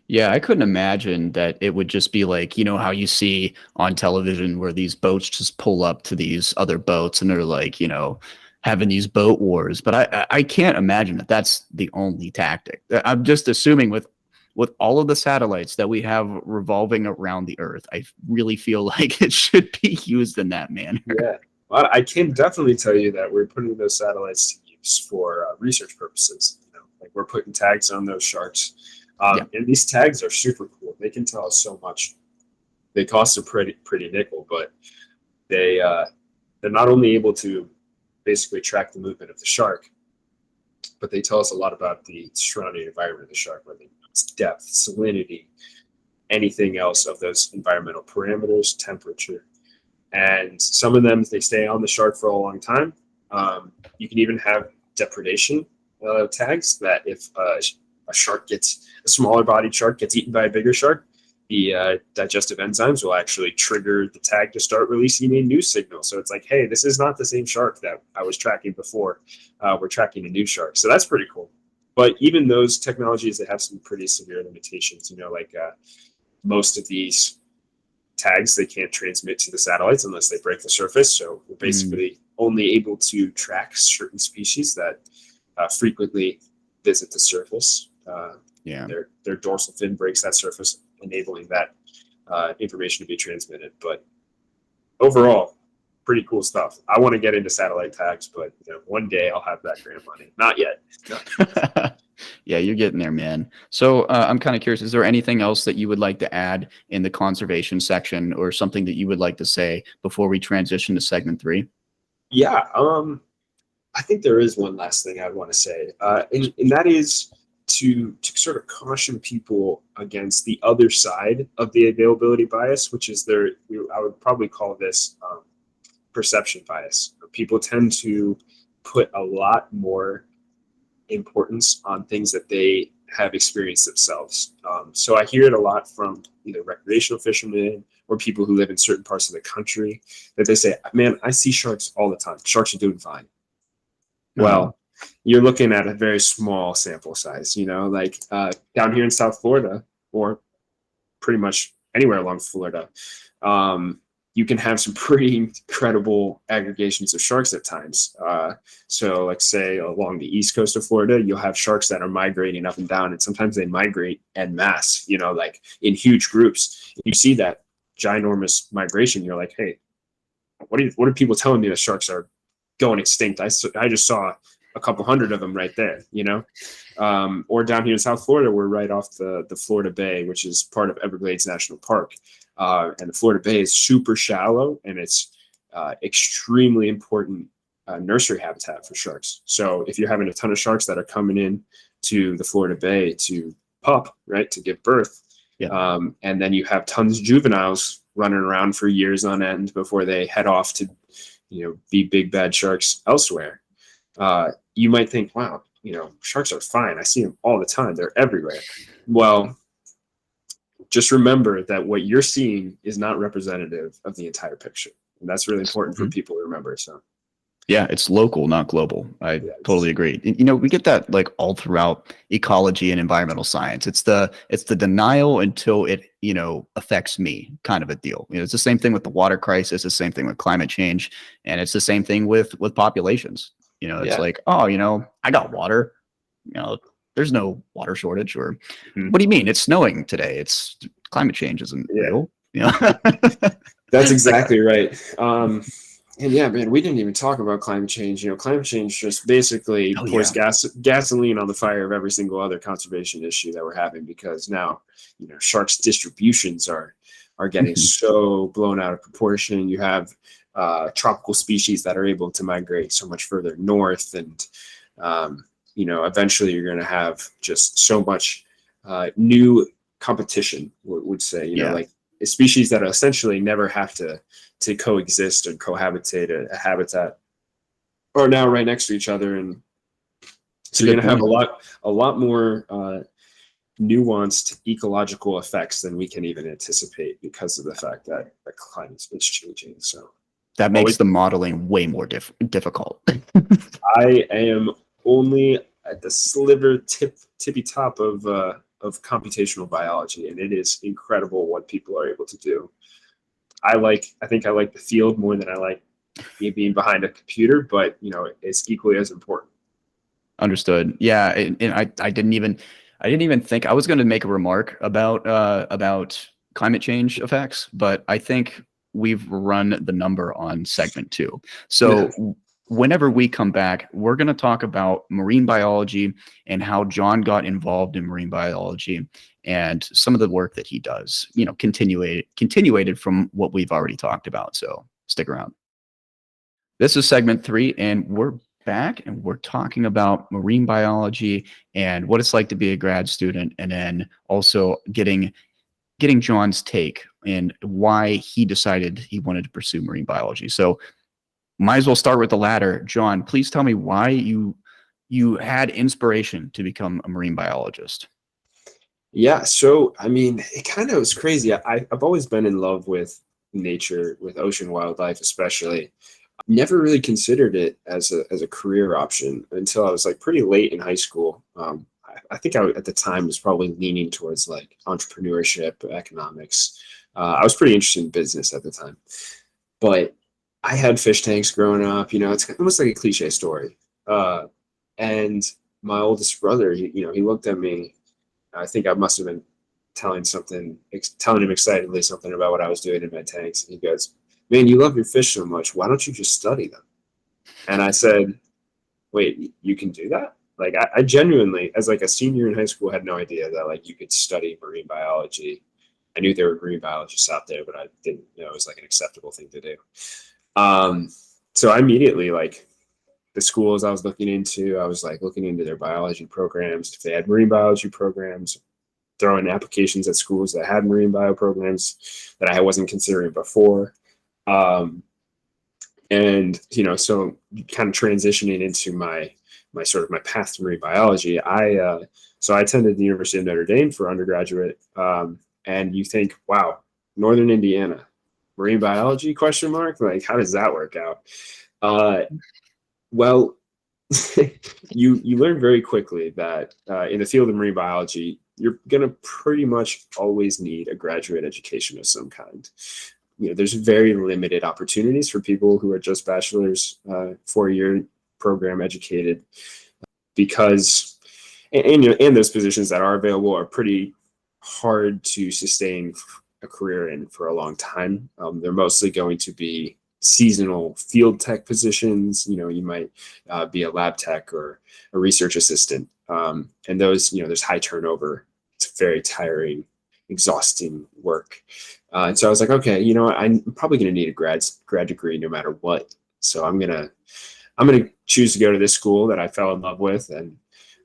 Yeah, I couldn't imagine that it would just be like, how you see on television where these boats just pull up to these other boats and they're like, having these boat wars. But I can't imagine that that's the only tactic. I'm just assuming with all of the satellites that we have revolving around the Earth, I really feel like it should be used in that manner. Yeah, well, I can definitely tell you that we're putting those satellites to use for research purposes. Like we're putting tags on those sharks. And these tags are super cool. They can tell us so much. They cost a pretty nickel, but they're not only able to basically track the movement of the shark, but they tell us a lot about the surrounding environment of the shark, whether it's depth, salinity, anything else of those environmental parameters, temperature. And some of them, they stay on the shark for a long time. You can even have depredation tags that if a smaller bodied shark gets eaten by a bigger shark, the digestive enzymes will actually trigger the tag to start releasing a new signal. So it's like, hey, this is not the same shark that I was tracking before. We're tracking a new shark. So that's pretty cool. But even those technologies, they have some pretty severe limitations. Most of these tags, they can't transmit to the satellites unless they break the surface. So we're basically only able to track certain species that frequently visit the surface. Their dorsal fin breaks that surface, enabling that information to be transmitted. But overall, pretty cool stuff. I want to get into satellite tags, but one day I'll have that grant money. Not yet. Yeah, you're getting there, man. So I'm kind of curious, is there anything else that you would like to add in the conservation section or something that you would like to say before we transition to segment 3? Yeah, I think there is one last thing I want to say, and that is to sort of caution people against the other side of the availability bias, which is I would probably call this perception bias. People tend to put a lot more importance on things that they have experienced themselves. So I hear it a lot from either recreational fishermen or people who live in certain parts of the country that they say, man, I see sharks all the time. Sharks are doing fine. Well, you're looking at a very small sample size, like down here in South Florida or pretty much anywhere along Florida. You can have some pretty incredible aggregations of sharks at times. So like say along the east coast of Florida, you'll have sharks that are migrating up and down, and sometimes they migrate en masse, like in huge groups. You see that ginormous migration, you're like, hey, what are people telling me that sharks are going extinct? I just saw a couple hundred of them right there, or down here in South Florida, we're right off the Florida Bay, which is part of Everglades National Park. And the Florida Bay is super shallow, and it's extremely important nursery habitat for sharks. So if you're having a ton of sharks that are coming in to the Florida Bay to pup, right, to give birth, and then you have tons of juveniles running around for years on end before they head off to, be big bad sharks elsewhere. You might think, wow, sharks are fine. I see them all the time. They're everywhere. Well, just remember that what you're seeing is not representative of the entire picture. And that's really important for people to remember. So, yeah, it's local, not global. I totally agree. We get that like all throughout ecology and environmental science. It's the denial until it, affects me kind of a deal. It's the same thing with the water crisis, the same thing with climate change, and it's the same thing with populations. It's like, oh, I got water. There's no water shortage. Or what do you mean? It's snowing today. It's climate change isn't real. That's exactly right. And yeah, man, we didn't even talk about climate change. Climate change just basically pours gasoline on the fire of every single other conservation issue that we're having, because now, sharks' distributions are getting so blown out of proportion. You have tropical species that are able to migrate so much further north, and eventually you're going to have just so much new competition, would say, like species that essentially never have to coexist and cohabitate a habitat are now right next to each other. And so you're going to have a lot more nuanced ecological effects than we can even anticipate because of the fact that the climate is changing. So That makes the modeling way more difficult. I am only at the tippy top of computational biology, and it is incredible what people are able to do. I think I like the field more than I like being behind a computer, but it's equally as important. Understood. Yeah, and I didn't even think I was going to make a remark about climate change effects, but I think we've run the number on segment 2. So whenever we come back, we're going to talk about marine biology and how John got involved in marine biology and some of the work that he does, continuated from what we've already talked about. So stick around. This is segment 3, and we're back and we're talking about marine biology and what it's like to be a grad student, and then also getting John's take and why he decided he wanted to pursue marine biology. So might as well start with the latter. John, please tell me why you had inspiration to become a marine biologist. Yeah, so I mean, it kind of was crazy. I've always been in love with nature, with ocean wildlife especially. Never really considered it as a career option until I was like pretty late in high school. I think I at the time was probably leaning towards like entrepreneurship, economics. I was pretty interested in business at the time, but I had fish tanks growing up. It's almost like a cliche story. And my oldest brother, he looked at me. I think I must have been telling him excitedly something about what I was doing in my tanks. And he goes, "Man, you love your fish so much. Why don't you just study them?" And I said, "Wait, you can do that?" Like I genuinely, as like a senior in high school, had no idea that like you could study marine biology. I knew there were marine biologists out there, but I didn't know it was like an acceptable thing to do. So I immediately, like, the schools I was looking into, I was like looking into their biology programs. If they had marine biology programs, throwing applications at schools that had marine bio programs that I wasn't considering before. And so kind of transitioning into my path to marine biology, so I attended the University of Notre Dame for undergraduate. And you think, wow, Northern Indiana, marine biology ? Like, how does that work out? Well, you learn very quickly that in the field of marine biology, you're going to pretty much always need a graduate education of some kind. There's very limited opportunities for people who are just bachelor's 4-year program educated, because and those positions that are available are pretty hard to sustain a career in for a long time. They're mostly going to be seasonal field tech positions. You might be a lab tech or a research assistant, and those, there's high turnover. It's very tiring, exhausting work. And so I was like, okay, I'm probably going to need a grad degree no matter what. So I'm gonna choose to go to this school that I fell in love with, and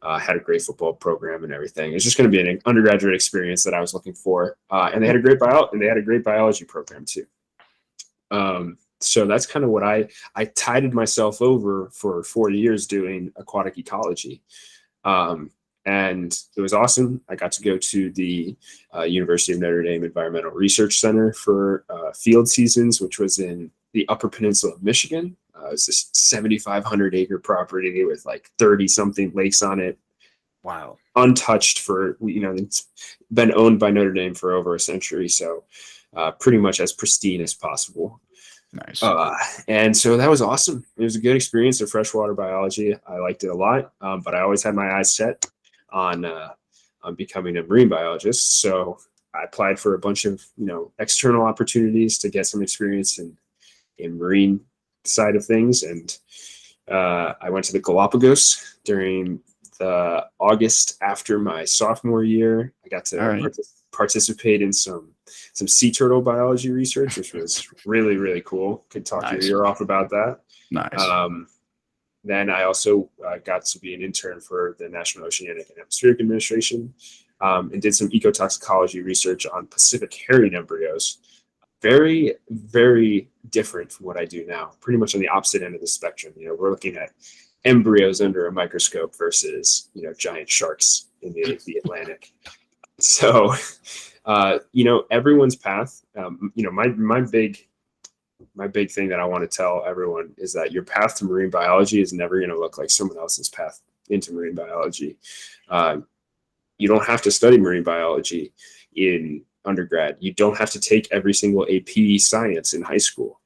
had a great football program and everything. It's just going to be an undergraduate experience that I was looking for, and they had a great biology program too. So that's kind of what I tided myself over for 4 years doing aquatic ecology. And it was awesome. I got to go to the University of Notre Dame Environmental Research Center for field seasons, which was in the Upper Peninsula of Michigan. It was this 7,500 acre property with like 30 something lakes on it. Wow. Untouched it's been owned by Notre Dame for over a century. So pretty much as pristine as possible. Nice. And so that was awesome. It was a good experience of freshwater biology. I liked it a lot, but I always had my eyes set on becoming a marine biologist. So I applied for a bunch of external opportunities to get some experience in marine side of things, and I went to the Galapagos during the August after my sophomore year. I got to participate in some sea turtle biology research, which was really, really cool. Could talk your ear off about that. Nice. Then I also got to be an intern for the National Oceanic and Atmospheric Administration, and did some ecotoxicology research on Pacific herring embryos. Very, very different from what I do now. Pretty much on the opposite end of the spectrum. We're looking at embryos under a microscope versus giant sharks in the Atlantic. So, everyone's path. My big thing that I want to tell everyone is that your path to marine biology is never going to look like someone else's path into marine biology. You don't have to study marine biology in undergrad. You don't have to take every single AP science in high school.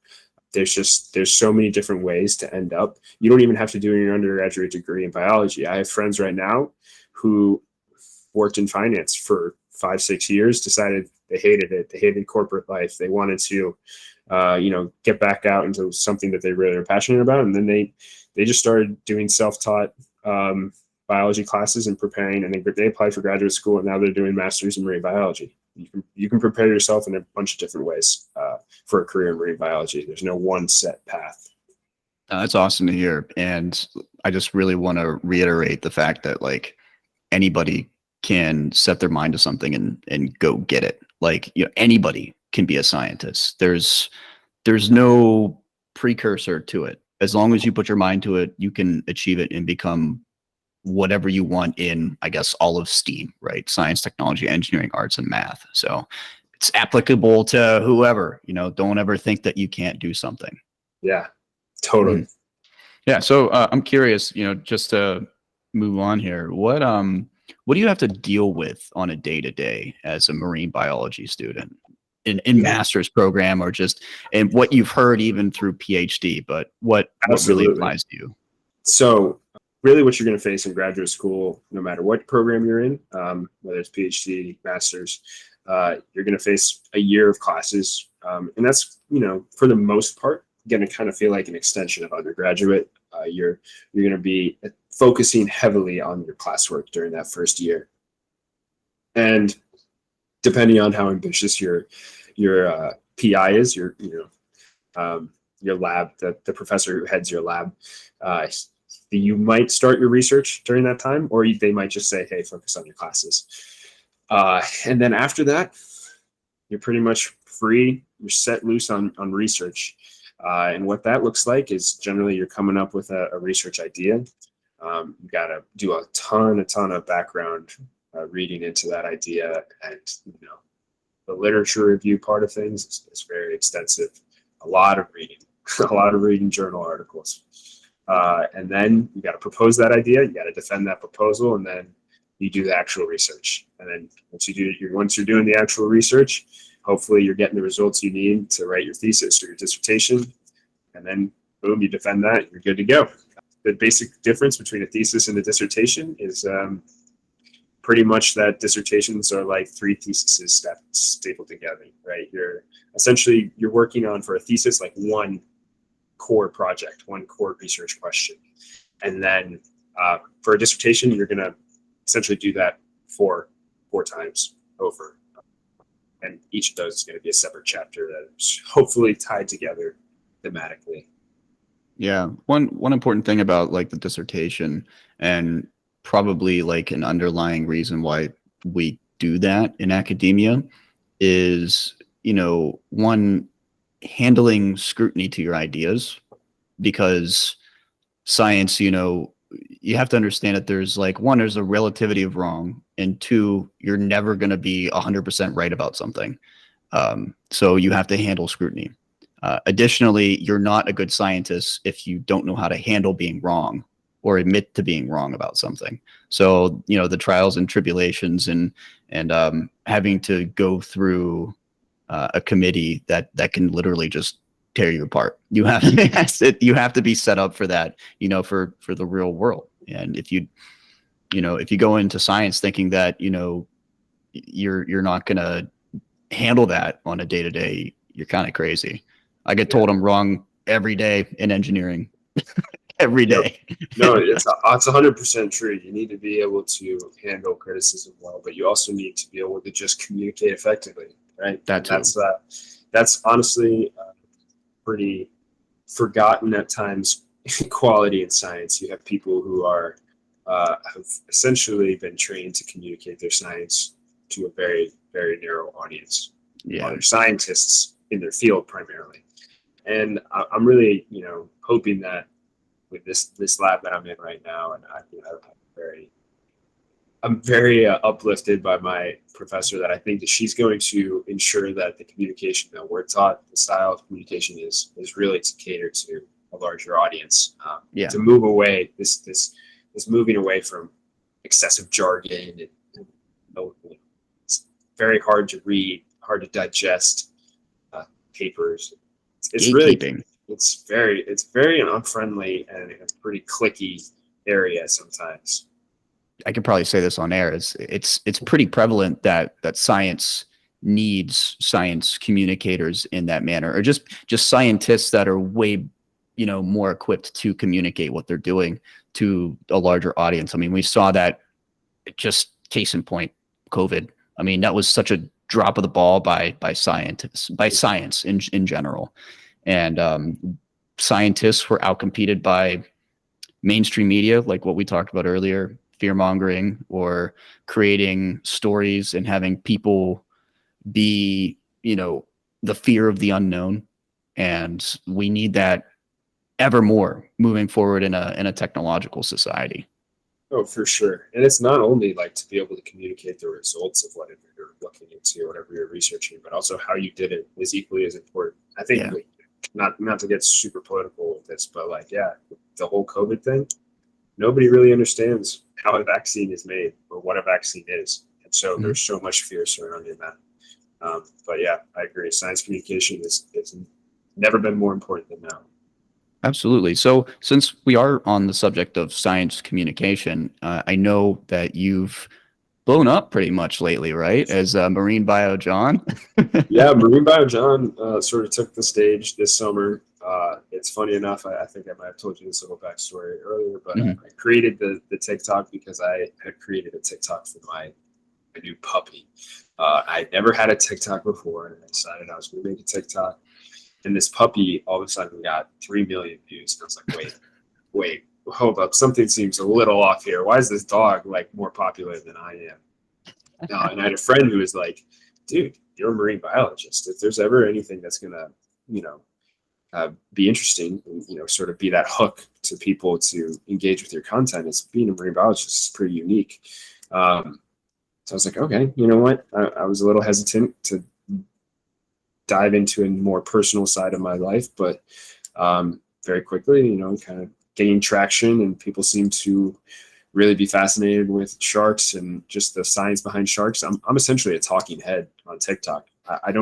There's so many different ways to end up. You don't even have to do your undergraduate degree in biology. I have friends right now who worked in finance for 5-6 years, decided they hated it. They hated corporate life. They wanted to, get back out into something that they really are passionate about. And then they just started doing self-taught biology classes and preparing, and they applied for graduate school, and now they're doing masters in marine biology. You can prepare yourself in a bunch of different ways for a career in marine biology. There's no one set path. That's awesome to hear. And I just really want to reiterate the fact that like anybody can set their mind to something and go get it. Like, anybody can be a scientist. There's no precursor to it. As long as you put your mind to it, you can achieve it and become whatever you want in, I guess, all of STEAM, right? Science, technology, engineering, arts, and math. So it's applicable to whoever. Don't ever think that you can't do something. Yeah, totally. Yeah. So I'm curious, just to move on here, what do you have to deal with on a day-to-day as a marine biology student in master's program, or just and what you've heard even through PhD, but what really applies to you? So really what you're going to face in graduate school, no matter what program you're in, whether it's PhD, master's, you're going to face a year of classes. And that's, for the most part, going to kind of feel like an extension of undergraduate. You're going to be focusing heavily on your classwork during that first year. And depending on how ambitious your PI is, your lab, the professor who heads your lab, you might start your research during that time, or they might just say, hey, focus on your classes. And then after that, you're pretty much free. You're set loose on research. And what that looks like is generally you're coming up with a research idea. You got to do a ton of background reading into that idea. And, the literature review part of things is very extensive. A lot of reading journal articles. And then you got to propose that idea. You got to defend that proposal, and then you do the actual research. And then once you're doing the actual research, hopefully you're getting the results you need to write your thesis or your dissertation. And then boom, you defend that. You're good to go. The basic difference between a thesis and a dissertation is pretty much that dissertations are like 3 theses stapled together, right? You're working on, for a thesis, like one core project, one core research question. And then for a dissertation, you're going to essentially do that four times over. And each of those is going to be a separate chapter that's hopefully tied together thematically. Yeah. One important thing about like the dissertation, and probably like an underlying reason why we do that in academia, is, one, handling scrutiny to your ideas, because science, you have to understand that there's like, one, there's a relativity of wrong, and two, you're never going to be 100% right about something. So you have to handle scrutiny. Additionally, you're not a good scientist if you don't know how to handle being wrong or admit to being wrong about something. So, the trials and tribulations and having to go through a committee that can literally just tear you apart. You have to be set up for that, for the real world. And if you go into science thinking that, you're not going to handle that on a day-to-day, you're kind of crazy. I get told I'm wrong every day in engineering. Every day. No, it's 100% true. You need to be able to handle criticism well, but you also need to be able to just communicate effectively, right? That's honestly pretty forgotten at times quality in science. You have people who have essentially been trained to communicate their science to a very, very narrow audience. Yeah, they're scientists in their field primarily, and I'm really, hoping that with this lab that I'm in right now, and I have a very I'm very uplifted by my professor that I think that she's going to ensure that the communication that we're taught, the style of communication is really to cater to a larger audience, Yeah. to move away this moving away from excessive jargon and it's very hard to read, hard to digest papers. It's really Gatekeeping. it's very an unfriendly and a pretty clicky area sometimes. I could probably say this on air. It's pretty prevalent that science needs science communicators in that manner, or just scientists that are way, more equipped to communicate what they're doing to a larger audience. I mean, we saw that, just case in point, COVID. I mean, that was such a drop of the ball by scientists, by science in general, and scientists were outcompeted by mainstream media, like what we talked about earlier, fear mongering or creating stories and having people be, the fear of the unknown. And we need that ever more moving forward in a technological society. Oh, for sure. And it's not only like to be able to communicate the results of whatever you're looking into, whatever you're researching, but also how you did it is equally as important. I think not to get super political with this, but the whole COVID thing, nobody really understands how a vaccine is made or what a vaccine is. And so there's so much fear surrounding that. But yeah, I agree. Science communication is never been more important than now. Absolutely. So since we are on the subject of science communication, I know that you've blown up pretty much lately, right? As Marine Bio John. Yeah, Marine Bio John sort of took the stage this summer. It's funny enough, I think I might have told you this little backstory earlier, but I created the TikTok because I had created a TikTok for my new puppy. I never had a TikTok before, and I decided I was going to make a TikTok. And this puppy all of a sudden got 3 million views. And I was like, wait, hold up. Something seems a little off here. Why is this dog more popular than I am? And I had a friend who was like, dude, you're a marine biologist. If there's ever anything that's going to, be interesting and, sort of be that hook to people to engage with your content, it's being a marine biologist is pretty unique. So I was like, okay, you know what? I was a little hesitant to dive into a more personal side of my life, but very quickly, kind of gaining traction, and people seem to really be fascinated with sharks and just the science behind sharks. I'm essentially a talking head on TikTok. I'm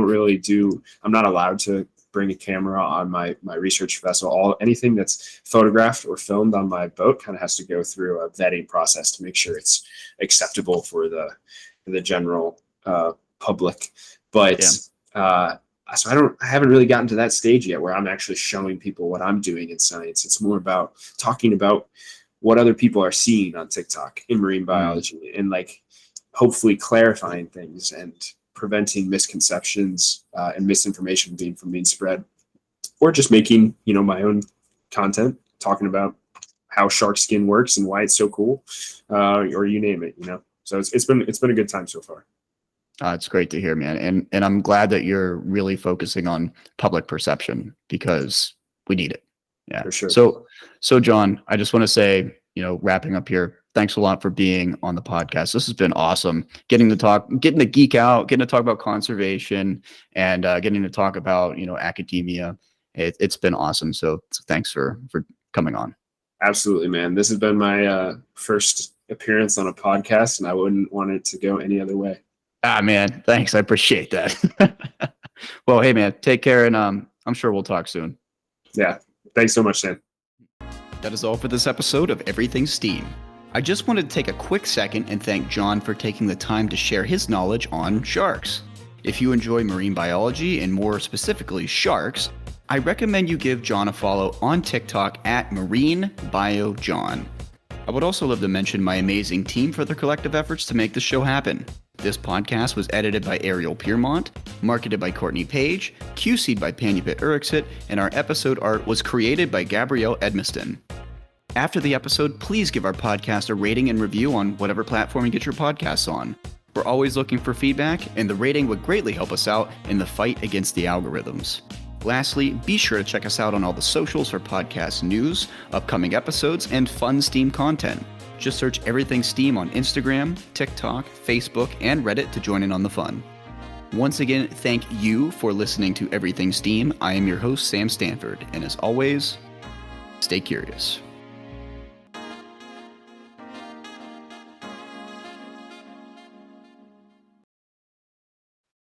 not allowed to bring a camera on my research vessel. Anything that's photographed or filmed on my boat kind of has to go through a vetting process to make sure it's acceptable for the general public. But so I haven't really gotten to that stage yet where I'm actually showing people what I'm doing in science. It's more about talking about what other people are seeing on TikTok in marine biology and hopefully clarifying things and preventing misconceptions and misinformation being spread, or just making, my own content talking about how shark skin works and why it's so cool, or you name it, So it's been a good time so far. It's great to hear, man. And I'm glad that you're really focusing on public perception because we need it. Yeah, for sure. So John, I just want to say, wrapping up here, thanks a lot for being on the podcast. This has been awesome. Getting to geek out, getting to talk about conservation, and getting to talk about, academia. It's been awesome. So thanks for coming on. Absolutely, man. This has been my first appearance on a podcast, and I wouldn't want it to go any other way. Man, thanks. I appreciate that. Well, hey, man, take care, and I'm sure we'll talk soon. Yeah. Thanks so much, Sam. That is all for this episode of Everything STEAM. I just wanted to take a quick second and thank John for taking the time to share his knowledge on sharks. If you enjoy marine biology and more specifically sharks, I recommend you give John a follow on TikTok at MarineBioJohn. I would also love to mention my amazing team for their collective efforts to make this show happen. This podcast was edited by Ariel Piermont, marketed by Courtney Page, QC'd by Panupit Urixit, and our episode art was created by Gabrielle Edmiston. After the episode, please give our podcast a rating and review on whatever platform you get your podcasts on. We're always looking for feedback, and the rating would greatly help us out in the fight against the algorithms. Lastly, be sure to check us out on all the socials for podcast news, upcoming episodes, and fun STEAM content. Just search Everything STEAM on Instagram, TikTok, Facebook, and Reddit to join in on the fun. Once again, thank you for listening to Everything STEAM. I am your host, Sam Stanford, and as always, stay curious.